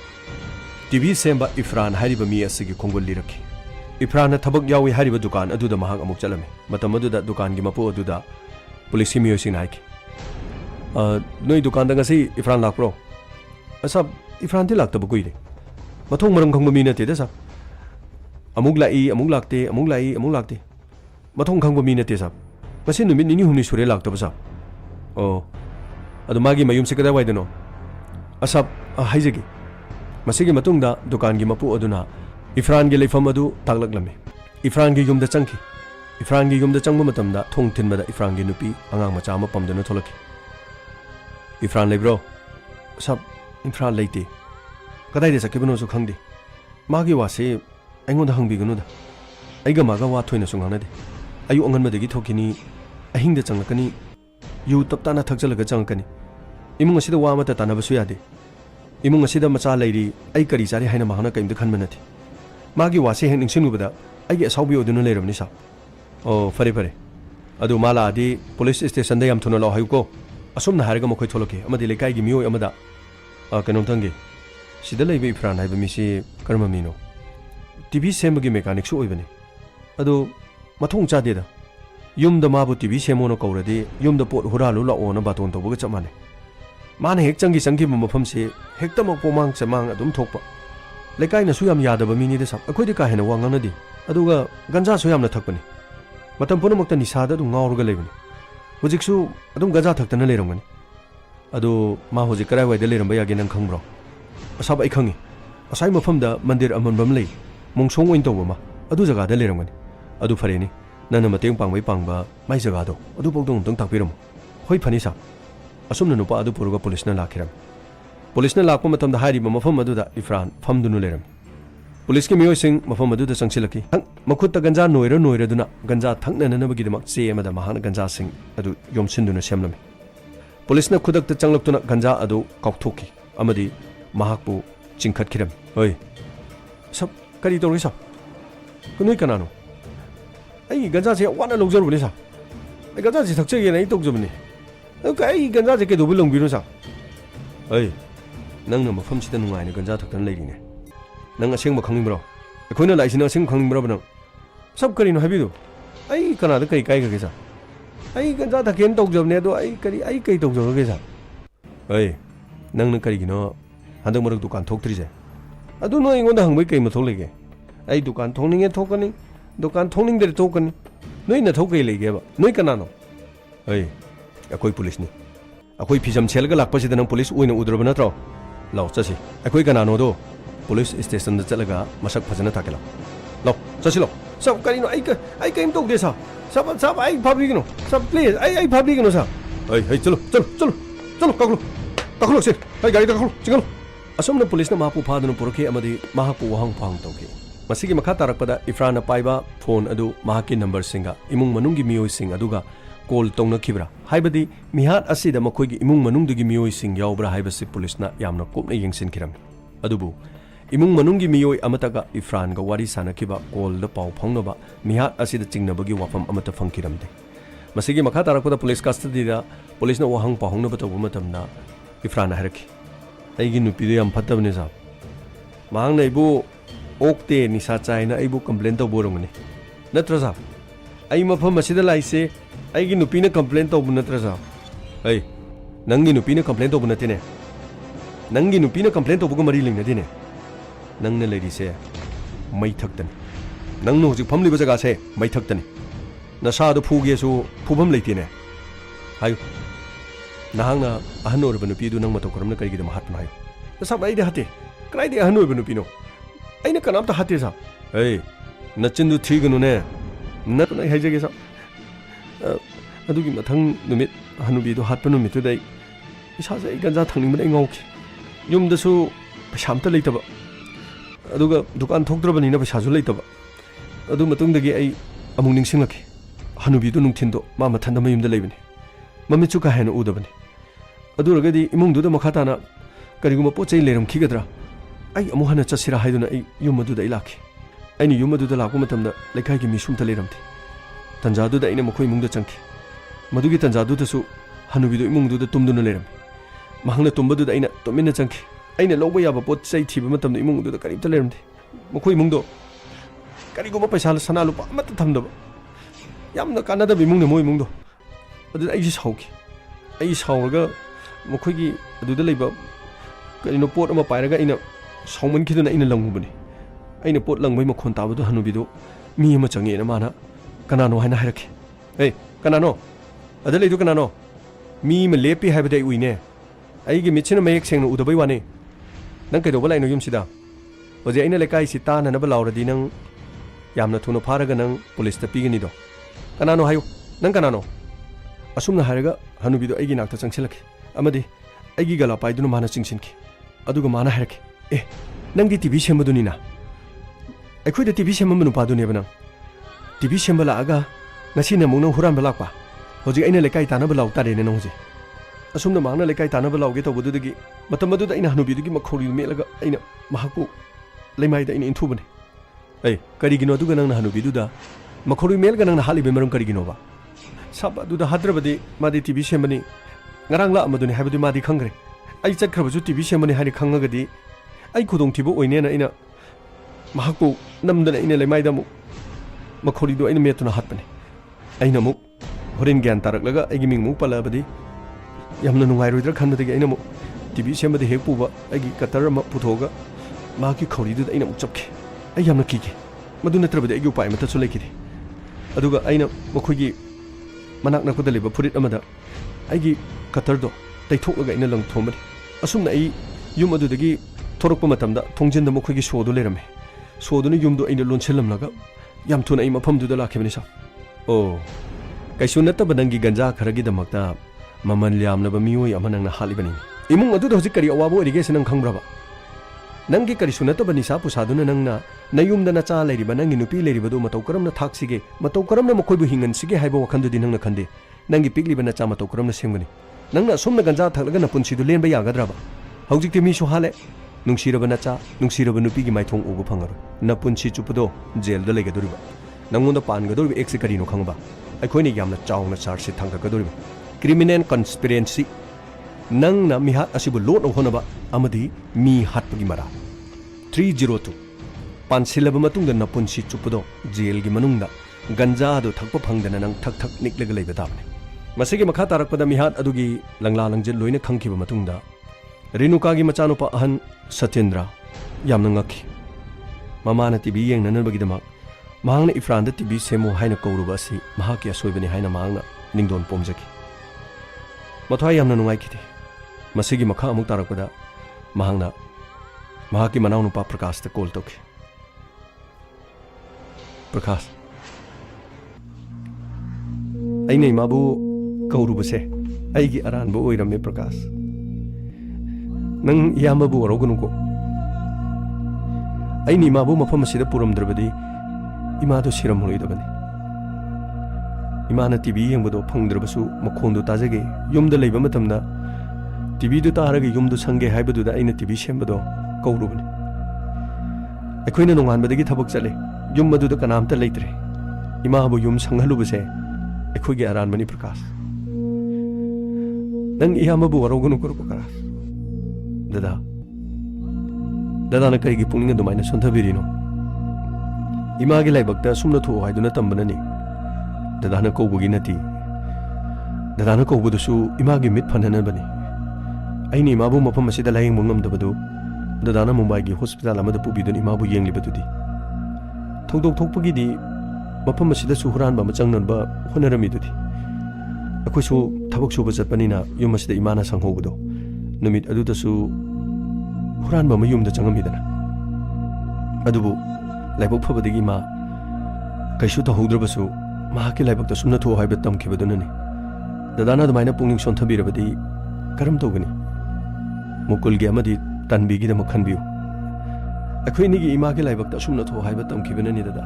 TV semba Ifran hariba mi asigi khongol liraki Ifran na thabak yawi hariba dukan aduda mahak amuk chalame matam aduda dukan gi mapu aduda police ki miyoi sing naiki noi dukan da ngasi Ifran lakpro asab Ifran ti lakta bukuide mathong marang khangba mi na te da sab amuk lai amuk lakte amuk lai amuk lakte mathong khangba mi na te sab masi numit nini humni sure lakta ba sab oh adu magi mayum se kada waidano asab haijegi masigi matungda dukan gi mapu aduna Ifran gi leifam adu taklaklame Ifran gi yumda changki Ifran gi yumda changba matamda thong thinbada Ifran gi nupi angang macha ma pamdana tholaki Ifran leibro sab Ifran leite kadai de sakibano su khangdi magi wase aingonda hangbi gnuda aiga maga wa thoina sungang nade ayu angan madagi thokini ahingda changlakani yu taptana thakjalaga changkani imung asida wa mata tanabasu yade imung asida macha leiri ai kari sari haina mahana kaimda khanma nathi magi wase heng ningsinubada aigi asaubi oduna leirabni sa oh fare fare adu mala adi police station da yam thuna lo hayuko asumna haraga mokhoi tholoke amadi lekai gi miyoi amada ꯀꯩꯅꯣꯝꯇꯪꯒꯤ ꯁꯤꯗ ꯂꯩꯕ ꯏꯐ꯭ꯔꯥꯟ ꯍꯥꯏꯕ ꯃꯤꯁꯤ ꯀꯔꯝꯕ ꯃꯤꯅꯣ TV ꯁꯦꯝꯕꯒꯤ ꯃꯦꯀꯥꯅꯤꯛꯁꯨ ꯑꯣꯏꯕꯅꯤ ꯑꯗꯣ ꯃꯊꯣꯡ ꯆꯥꯗꯦꯗ ꯌꯨꯝꯗ ꯃꯥꯕꯨ ꯇꯤꯚꯤ ꯁꯦꯝꯃꯣꯅ ꯀꯧꯔꯗꯤ ꯌꯨꯝꯗ ꯄꯣꯠ ꯍꯨꯔꯥꯜꯂꯨ ꯂꯥꯛꯑꯣꯅ ꯕꯥꯇꯣꯟ ꯇꯧꯕꯒ ꯆꯞ ꯃꯥꯟꯅꯩ ꯃꯥꯅ ꯍꯦꯛ ꯆꯪꯈꯤꯕ ꯃꯐꯝꯁꯤ ꯍꯦꯛꯇꯃꯛ ꯄꯣꯃꯥꯡ ꯆꯃꯥꯡ ꯑꯗꯨꯝ ꯊꯣꯛꯄ ꯂꯩꯀꯥꯏꯅꯁꯨ ꯌꯥꯝ ꯌꯥꯗꯕ ꯃꯤꯅꯤꯗ ꯁꯥꯕ ꯑꯩꯈꯣꯏꯗꯤ ꯀꯥ ꯍꯦꯟꯅ ꯋꯥ ꯉꯥꯡꯅꯗꯦ ꯑꯗꯨꯒ ꯒꯟꯖꯥꯁꯨ ꯌꯥꯝꯅ ꯊꯛꯄꯅꯤ ꯃꯇꯝ ꯄꯨꯝꯅꯃꯛꯇ ꯅꯤꯁꯥꯗ ꯑꯗꯨꯝ ꯉꯥꯎꯔꯒ ꯂꯩꯕꯅꯤ ꯍꯧꯖꯤꯛꯁꯨ ꯑꯗꯨꯝ ꯒꯟꯖꯥ ꯊꯛꯇꯅ ꯂꯩꯔꯝꯒꯅꯤ ꯑꯗꯣ ꯃꯥ ꯍꯧꯖꯤꯛ ꯀꯗꯥꯏꯋꯥꯏꯗ ꯂꯩꯔꯝꯕ ꯌꯥꯒꯦ ꯅꯪ ꯈꯪꯕ꯭ꯔꯣ ꯑꯁꯥꯕ ꯑꯩ ꯈꯪꯉꯤ ꯑꯁꯥꯏ ꯃꯐꯝꯗ ꯃꯟꯗꯤꯔ ꯑꯃꯟꯕ ꯑꯃ ꯂꯩ ꯃꯣꯡꯁꯣꯡ ꯑꯣꯏꯅ ꯇꯧꯕ ꯑꯃ ꯑꯗꯨ ꯖꯒꯥꯗ ꯂꯩꯔꯝꯒꯅꯤ ꯑꯗꯨ ꯐꯔꯦꯅꯤ ꯅꯪꯅ ꯃꯇꯦꯡ ꯄꯥꯡꯕꯩ ꯄꯥꯡꯕ ꯃꯥꯏ ꯖꯒꯥꯗꯣ ꯑꯗꯨꯐꯥꯎꯗ ꯑꯃꯨꯛꯇꯪ ꯇꯥꯛꯄꯤꯔꯝꯃꯣ ꯍꯣꯏ ꯐꯅꯤ ꯁꯥ ꯑꯁꯨꯝꯅ ꯅꯨꯄꯥ ꯑꯗꯨ ꯄꯨꯔꯒ ꯄꯨꯂꯤꯁꯅ ꯂꯥꯛꯈꯤꯔꯝꯃꯤ ꯄꯨꯂꯤꯁꯅ ꯂꯥꯛꯄ ꯃꯇꯝꯗ ꯍꯥꯏꯔꯤꯕ ꯃꯐꯝ ꯑꯗꯨꯗ ꯏꯐ꯭ꯔꯥꯟ ꯐꯝꯗꯨꯅ ꯂꯩꯔꯝꯃꯤ ꯄꯨꯂꯤꯁꯀꯤ ꯃꯤꯑꯣꯏꯁꯤꯡ ꯃꯐꯝ ꯑꯗꯨꯗ ꯆꯪꯁꯤꯜꯂꯛꯈꯤ ꯃꯈꯨꯠꯇ ꯒꯟꯖꯥ ꯅꯣꯏꯔꯗꯨꯅ ꯒꯟꯖꯥ ꯊꯛꯅꯅꯕꯒꯤꯗꯃꯛ ꯆꯦ ꯑꯃꯗ ꯃꯍꯥꯛꯅ ꯒꯟꯖꯥꯁꯤꯡ ꯑꯗꯨ ꯌꯣꯝꯁꯤꯟꯗꯨꯅ ꯁꯦꯝꯂꯝꯃꯤ ꯄꯨꯂꯤꯁꯅ ꯈꯨꯗꯛꯇ ꯆꯪꯂꯛꯇꯨꯅ ꯒꯟꯖꯥ ꯑꯗꯨ ꯀꯥꯎꯊꯣꯛꯈꯤ ꯑꯃꯗꯤ ꯃꯍꯥꯛꯄꯨ ꯆꯤꯡꯈꯠꯈꯤꯔꯝꯃꯤ ꯍꯣꯏ ꯁꯞ ꯀꯔꯤ ꯇꯧꯔꯤ ꯁꯥ ꯅꯣꯏ ꯀꯅꯥꯅꯣ ꯑꯩ ꯒꯟꯖꯥꯁꯦ ꯋꯥꯅ ꯂꯧꯖꯔꯨꯕꯅꯤ ꯁꯥ ꯑꯩ ꯒꯟꯖꯥꯁꯦ ꯊꯛꯆꯒꯦꯅ ꯑꯩ ꯇꯧꯖꯕꯅꯤ ꯑꯩ ꯒꯟꯖꯥꯁꯦ ꯀꯩꯗꯧꯕꯩ ꯂꯪꯕꯤꯅꯣ ꯁꯥ ꯑꯩ ꯅꯪꯅ ꯃꯐꯝꯁꯤꯗ ꯅꯨꯡꯉꯥꯏꯅ ꯒꯟꯖꯥ ꯊꯛꯇꯅ ꯂꯩꯔꯤꯅꯦ ꯅꯪ ꯑꯁꯦꯡꯕ ꯈꯪꯅꯤꯡꯕ꯭ꯔꯣ ꯑꯩꯈꯣꯏꯅ ꯂꯥꯛꯏꯁꯤꯅ ꯑꯁꯦꯡꯕ ꯈꯪꯅꯤꯡꯕ꯭ꯔꯕ ꯅꯪ ꯁꯞ ꯀꯔꯤꯅꯣ ꯍꯥꯏꯕꯤꯗꯨ ꯑꯩ ꯀꯅꯥꯗ ꯀꯔꯤ ꯀꯥꯏꯈ꯭ꯔꯒꯦ ꯁꯥ ꯑꯩ ꯒꯟꯖꯥ ꯊꯛꯀꯦꯅ ꯇꯧꯖꯕꯅꯦ ꯑꯗꯣ ꯑꯩ ꯀꯔꯤ ꯇꯧꯖꯔꯒꯦ ꯁꯥ ꯑꯩ ꯅꯪꯅ ꯀꯔꯤꯒꯤꯅꯣ ꯍꯟꯗꯛ ꯃꯔꯛ ꯗꯨꯀꯥꯟ ꯊꯣꯛꯇ꯭ꯔꯤꯁꯦ ꯑꯗꯨ ꯅꯣꯏ ꯑꯩꯉꯣꯟꯗ ꯍꯪꯕꯩ ꯀꯩ ꯃꯊꯧ ꯂꯩꯒꯦ ꯑꯩ ꯗꯨꯀꯥꯟ ꯊꯣꯛꯅꯤꯡꯉꯦ ꯊꯣꯛꯀꯅꯤ ꯗꯨꯀꯥꯟ ꯊꯣꯛꯅꯤꯡꯗ꯭ꯔꯦ ꯊꯣꯛꯀꯅꯤ ꯅꯣꯏ ꯅꯊꯧ ꯀꯩ ꯂꯩꯒꯦꯕ ꯅꯣꯏ ꯀꯅꯥꯅꯣ ꯑꯩ ꯑꯩꯈꯣꯏ ꯄꯨꯂꯤꯁꯅꯤ ꯑꯩꯈꯣꯏ ꯐꯤꯖꯝ ꯁꯦꯠꯂꯒ ꯂꯥꯛꯄꯁꯤꯗ ꯅꯪ ꯄꯨꯂꯤꯁ ꯑꯣꯏꯅ ꯎꯗ꯭ꯔꯕ ꯅꯠꯇ꯭ꯔꯣ ꯂꯥꯎ ꯆꯠꯁꯤ ꯑꯩꯈꯣꯏ ꯀꯅꯥꯅꯣꯗꯣ ꯄꯨꯂꯤꯁ ꯏꯁꯇꯦꯁꯟꯗ ꯆꯠꯂꯒ ꯃꯁꯛ ꯐꯖꯅ ꯇꯥꯛꯀꯦ ꯂꯥꯎ ꯆꯠꯁꯤ ꯂꯥꯎ ꯁꯞ ꯀꯔꯤꯅꯣ ꯑꯩ ꯀꯔꯤꯝ ꯇꯧꯗꯦ ꯁꯥ ꯁꯞ ꯑꯩ ꯐꯥꯕꯤꯒꯅꯣ ꯁꯞ ꯄ꯭ꯂꯤꯖ ꯑꯩ ꯐꯥꯕꯤꯒꯅꯣ ꯁꯥ ꯑꯩ ꯆꯠꯂꯣ ꯀꯥꯈꯠꯂꯣ ꯁꯤ ꯑꯩ ꯒꯥꯔꯤꯗ ꯀꯥꯈꯠꯂꯣ ꯆꯤꯡꯈꯠꯂꯣ ꯑꯁꯨꯝꯅ ꯄꯨꯂꯤꯁꯅ ꯃꯍꯥꯛꯄꯨ ꯐꯥꯗꯨꯅ ꯄꯨꯔꯛꯈꯤ ꯑꯃꯗꯤ ꯃꯍꯥꯛꯄꯨ ꯋꯥꯍꯪ ꯄꯥꯎꯍꯪ ꯇꯧꯈꯤ ꯃꯁꯤꯒꯤ ꯃꯈꯥ ꯇꯥꯔꯛꯄꯗ ꯏꯐ꯭ꯔꯥꯟꯅ ꯄꯥꯏꯕ ꯐꯣꯟ ꯑꯗꯨ ꯃꯍꯥꯛꯀꯤ ꯅꯝꯕꯔꯁꯤꯡꯒ ꯏꯃꯨꯡ ꯃꯅꯨꯡꯒꯤ ꯃꯤꯑꯣꯏꯁꯤꯡ ꯑꯗꯨꯒ ꯀꯣꯜ ꯇꯧꯅꯈꯤꯕ꯭ꯔꯥ ꯍꯥꯏꯕꯗꯤ ꯃꯤꯍꯥꯠ ꯑꯁꯤꯗ ꯃꯈꯣꯏꯒꯤ ꯏꯃꯨꯡ ꯃꯅꯨꯡꯗꯨꯒꯤ ꯃꯤꯑꯣꯏꯁꯤꯡ ꯌꯥꯎꯕ꯭ꯔꯥ ꯍꯥꯏꯕꯁꯤ ꯄꯨꯂꯤꯁꯅ ꯌꯥꯝꯅ ꯀꯨꯞꯅ ꯌꯦꯡꯁꯤꯟꯈꯤꯔꯝꯃꯤ ꯑꯗꯨꯕु इमुंग मनुंगी मियोय अमतगा इफ्रान गा वारी सानखिबा कोल द पाव फंगनबा मिहात असिदा चिंगनबगी वाफम अमत फंगकिरमदे मसिगी मखा तारकपदा पुलिस कस्टडीदा पुलिसना वहंग पाहंगनब तब मतमना इफ्रान हारखि अइगी नुपीदो याम फत्तबने सा मांगना इबु ओक्ते निसा चाइना इबु कंप्लेन तबोरमने नत्र सा अइ मफम असिदा लाइसे अइगी नुपीना कंप्लेन तब नत्र सा अइ नंगी नुपीना कंप्लेन तब नतेने नंगी नुपीना कंप्लेन तबगो मरी लिंगनदिने नंगने लेरिसे मई थक्तनी नंगनो हुजिक फमलिबा जगासे मई थक्तनी नसादो फुगेसु फुबम लेतिने हायु नहांगना अहन ओरबा नुपीदु नंग मतौ करमना करिगिदम हातन हायु नसा बाइदे हाते क्राइदे अहन ओरबा नुपीनो अइना कनामता हाते सा ए नचिंदु थीगनुने नतुना हाइजगे सा अदुगी मथंग नुमित हनुबीदो हातपा नुमितुदै इसाजे गंजा थंनिंबने ngauki yumdasu पैसामता लेतबा अदुगा दुकान थोक्त्रबनिना पैसाजु लेतबा अदु मतुंगदगी आई अमुक निंगसिंगलखि हनुबीदु नुंथिंदो मा मथंदा मयुमदा लेबनि ममिचु का हेन उदबनि अदुरगदि इमुंगदुदा मखाताना करिगुमा पोचै लेरमखिगद्रा आई अमु हना चसिरा हाइदुना आई युमदुदा इलाखि आइनि युमदुदा लाकु मतमदा लेखाइगि मिसुमता लेरमथि तंजादुदा आइना मखोइ इमुंगदा चंखि मदुगी तंजादुदसु हनुबीदु इमुंगदुदा तुमदुना लेरमि महंगना तुमबदुदा आइना तुमिना चंखि आइना लौबा याबा पोत चै थिबा मतमदा इमुंगदुदा करिमता लेरमथि मखोइ इमुंगदो करिगुमा पैसा सना लुपा अमता थमदबा यामना कानादबा इमुंगने मोइ इमुंगदो अदुदा आइसि साउखि आई साउरगा मखोइगी अदुदा लेबा करिनो पोट अमा पाइरगा आइना साउमनखिदुना आइना लंगुबनि आइना पोट लंगबै मखोन ताबदो हनुबीदो मी अमा चंगेना माना कनानो हाइना हाइरखि ए कनानो अदा लेदु कनानो मी म लेपि हाइबदे उइने आइगी मिचिना मयेक सेंगनो उदबै वाने नंग कैदोबा लाइनो युमसिदा होजे आइना लेकाइसि ताननबा लाउरदि नंग यामना थुना फारगा नंग पुलिसता पिगनिदो कनानो हायो नंग कनानो असुमना हारगा हनुबीदो आइगी नाक्ता चंगसिलखि अमदि आइगी गला पाइदुना माना चिंगसिनखि अदुगा माना हारखि ए नंगदि टीवी सेमबदुनिना अखोइदा टीवी सेमबा नुपादुनेबा नंग टीवी सेमबा लागा ngasi na mung nang huran balakpa hoji aina lekai tanaba law tare ne nongje asumna mangna lekai tanaba lawge to bududagi matamadu da aina hanubi dugi makhori melaga aina mahaku leimai da aina intubane ei karigino duga nang hanubi du da makhori melga nang hali be marum karigino ba sab du da hadrabadi madi tv semani ngarang la amaduni habudi madi khangre ai chakhrabaju TV semani haini khangagadi ai khudong thibu oinena ina mahakpu namdana ina lemaida mu makhoridu aina metuna hatpani aina mu horin gyan taraklaga aigi mingmu palabadi yamna nungairoidra khanbadagi aina mu TV semadi hek puba aigi katar ma puthoga mahaki khoridu aina mu chapke ai yamna kike madu natrabadi aigi upai mata sulekide aduga aina makhoigi manak nakpada leba furit amada aigi katardo taithoklaga aina lang thomadi asumna ai yum adudagi thorokpa matamda thongjinda makhoigi shodu lerame soduna yumdu aina lonchelamlaga yam thuna ai mafamduda lakhibani sa o kaisu nattaba nangi ganja kharagi damakta maman liamnaba miyoi ama nangna halibani imung adu hojik kari awabo erige senang khangraba nangi kari sunataba nisa pusaduna nangna nayumda na cha leiriba nangi nupi leiribadu matau karamna thaksige matau karamna makhoibu hingansige haiba wakhandudi nangna khande nangi pikliba na cha matau karamna semgani nangna somna ganja thaklaga na punsidu lenba yagadraba hojikti mi su hale nungsiraba na cha nungsiraba nupi gi maithong ubu phangaro na punsi chupado jail da legaduriba nangonda pangaduriba exe karino khangba aikhoini yamna chawna charge se thanggaduriba criminal conspiracy nangna mihat asibu lot ohonaba amadi mi hatpagi mara 302 pansilaba matungda na punsi chupado jail gi manungda ganja adu thakpa phangdana nang thak thak niklega leiba tabne masigi makha tarakpada mihat adugi langla langjil loina khangkiba matungda Renuka gi machanupa ahan Satyendra yamna ngakhi mamana TV yengnanabagi damak mahangna ifranda TV semo haina kawruba asi mahaki asoibani haina mahangna ningdon pomjaki mathai yamna nungai khite masigi makha amuk tarakpada mahangna mahaki manau nupa Prakash ta call tokhi Prakash aine mabu kawruba se aigi aran bu oirame Prakash nang yamabu waragunuko aini mabu mafam asida puramdrabadi imadu siramhoidabani imana TV yengbodo phangdrabasu makhondu tajage yumda leiba matamda TV du taraga yumdu sange haibadu da aina TV sembado kawrubani akoina nonganbadagi thabak chale yum madu da kanamta leitre imabu yum sanghalubase akoigi aranbani Prakash nang yamabu waragunuko Prakash Dada na kaigi pungninga dumaina sonthabirino imagi laibakta sumna tho haiduna tambanani dada na kawbugi nati dada na kawbudusu imagi mit phananabani aini imabu mafam asida layengbu ngamdabadu dada na Mumbai gi hospital amada pubidun imabu yenglibadudi thongdok thokpagidi mafam asida su huranba machangnanba honaramidudi akoisu thabak suba chatpanina yum asida imana sanghobado numit adudasu huranba mayumda changamidana adubu laibok phabadigi ma kaisu tahoudrabasu mahaki laibokta sumna tho haiba tamkhibadunani dadana dumaina pungning sonthabirabadi karam togani mukulgi amadi tanbigi da makhanbiu akhoinigi imagi laibokta sumna tho haiba tamkhibanani dada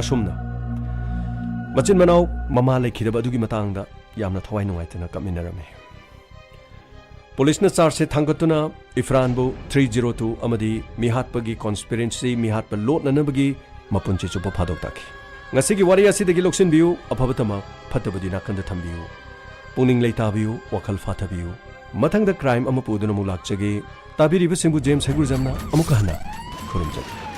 asumna machin manau mama lekhidaba adugi matangda yamna thawai nungaitana kaminarame Police na charge thangkatuna Ifranbu 302 amadi mihatpagi conspiracy mihatpa lot nanabagi mapunchi chupa phadok taki ngasigi wari asidagi loksin biu aphabatama phatabadi nakanda thambiu pungning leitabiu wakhal fathabiu mathangda crime ama puduna mulakchage tabiriba singbu James Hegurjamna amukahna khurumjagi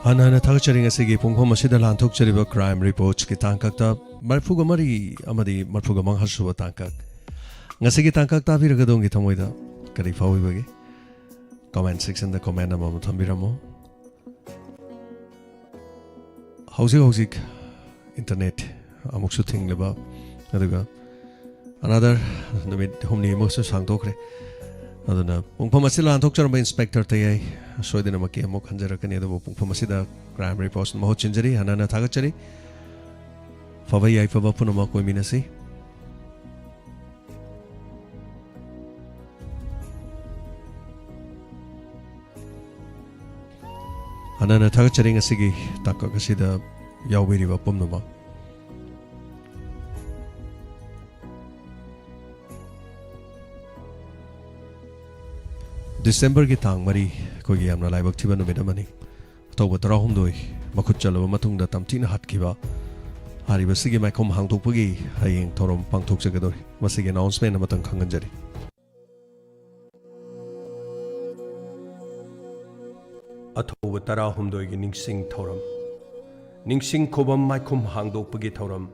Anana thakcharing asigi pungphom asida lanthok chariba crime reports ki tangkakta marfuga mari amadi marfuga manghasuba tangkak ngasigi tangkak tabiraga dongi thamoida kari fawibage comment section da comment ama thambiramo hauzik internet amuksu thingleba aduga another numit humni mosu sangtokre aduna pungpham asila anthok charamba inspector tayai soidina maki amok hanjarakani adu pungpham asida crime reports maho chinjari hanana thagachari fabai ai faba punama koi minasi hanana thagachari ngasigi takka kasida yaubiriba pumnama December ki tang mari ko gi amna laibak thiba no bedamani toba tara humdoi makhut chalaba mathungda tamthina hatkiba hari basigi maikom hangthokpagi hayeng thorom pangthok jagadori masigi announcement amatang khanganjari Athoba tara humdoi gi ningsing khobam maikom hangdokpagi thoram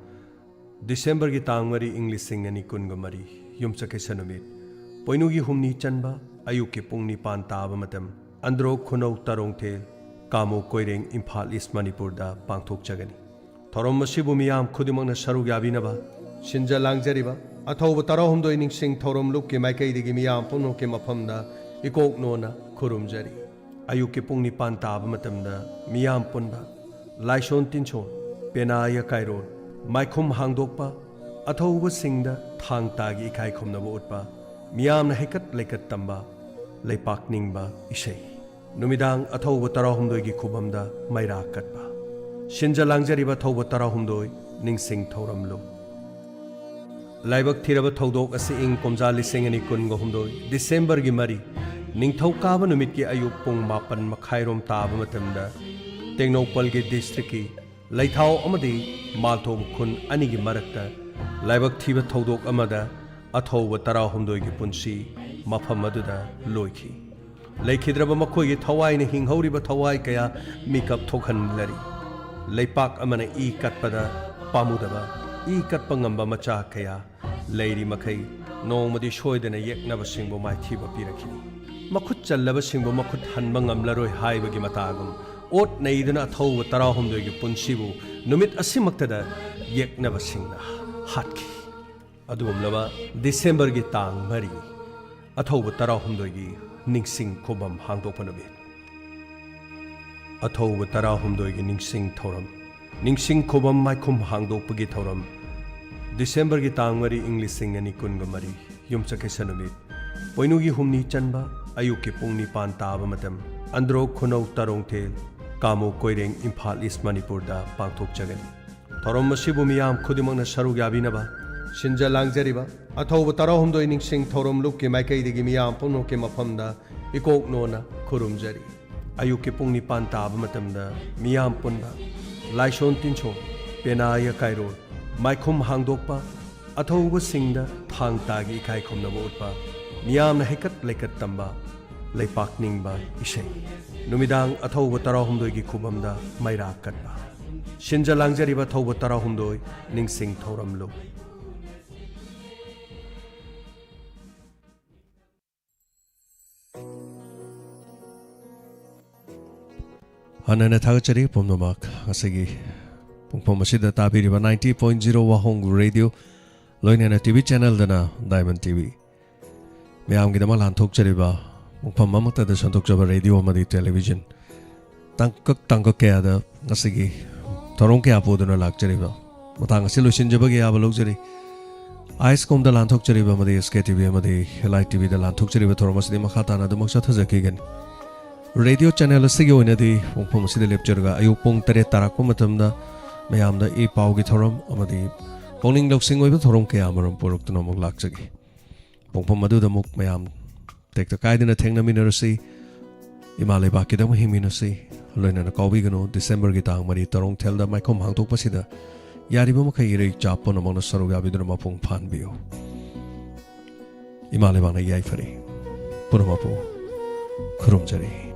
December ki tang mari English sing ani kunga mari yumchake sanumit poinu gi humni chanba ayuki pungni pan taba matam andro khunau tarong thel kamo koireng Imphal East Manipur da pangthok jagani thorom masibu miyam khudimangna sarug yabinaba sinja langjariba athoba tara humdoi ningsing thorom lukki maikai digi miyam puno ke mafamda ikok nona khurumjari ayuki pungni pan taba matamda miyam punba laishon tinchon penaya kairon maikhum hangdokpa athoba singda thang tagi ikai khumnaba utpa miyamna hekat lekat tamba leipak ningba isei numidang athoba tarahumdoi gi khubamda maira katba sinja langjariba thoba tarahumdoi ningsing thoramlo laibak thiraba thodok asi ing komja lising ani kunga humdoi December gi mari ningthau kaba numit ki ayuk pung mapan makhairom taba matamda Tengnopal gi district ki laithau amadi malthom khun ani gi marakta laibak thiba thodok amada athoba tarahumdoi gi punsi mafam aduda loikhi leikhidraba makhoi gi thawai ne hinghoriba thawai kaya mikap thokhan lari leipak amana e katpada pamudaba e katpangamba macha kaya leiri makhai nongmadi shoidana yeknaba singbo mai thiba pirakhini makhut challaba singbo makhut hanba ngamlaroi haibagi matagum ot neidana athoba tarahumdoi gi punsibu numit asimaktada yeknaba singna hatki adumlaba December gi tang mari athoba tarahumdoi gi ningsing khobam hangdokpa numit athoba tarahumdoi gi ningsing khobam maikhum hangdokpagi thoram December gi tang mari English sing ani kunga mari yumchake sanumit poinu gi humni chanba ayuki pungni pan taba matam andro khunau tarong thel kamo koireng Imphal East Manipur da pangthok jagani thoram masibu miyam khudimangna sarug yabinaba sinja langjariba athoba tarahumdoi ningsing thorom lukki maikai digi miyam puno ke mafamda ikok nona khurumjari ayuki pungni pan taba matamda miyam punba laishon tinchon penaya kairol maikhum hangdokpa athoba singda thang tagi kai khumnaba utpa miyamna hekat lekat tamba leipak ningba isei numidang athoba tarahumdoi gi khubamda maira katba sinja langjariba thoba tarahumdoi ningsing thoramlo hanana thagachari pomnomak asigi pungpham asida tabiriba 90.0 wahong radio loinana TV channel dana Diamond TV meamgi dama lanthok chariba pungpham mamata da santhok jaba radio amadi television tangkak kaya da asigi thorong kya poduna lakchariba matang asi loisinjabagi aba logjari ISCOM da lanthok chariba amadi SK TV amadi Light TV da lanthok chariba thorom asidi makhata na da maksa thajakigan radio channel asigi oinadi pungpham asida lepcharaga ayuk pung 3 tarakpa matamda mayamda e paugi thorom amadi pongning loksing oiba thorom kaya amaram poroktuna mok lakjagi pungpham maduda mok mayam tekta kaidina thengnaminarasi imalai bakida mo himinasi loinana kawbigano December gi tang mari tarong thelda maikhom hangtok pasida yariba makai irei chapon amona saruga bidura mapung phanbio imalai bana yai fari purumapu khurumjari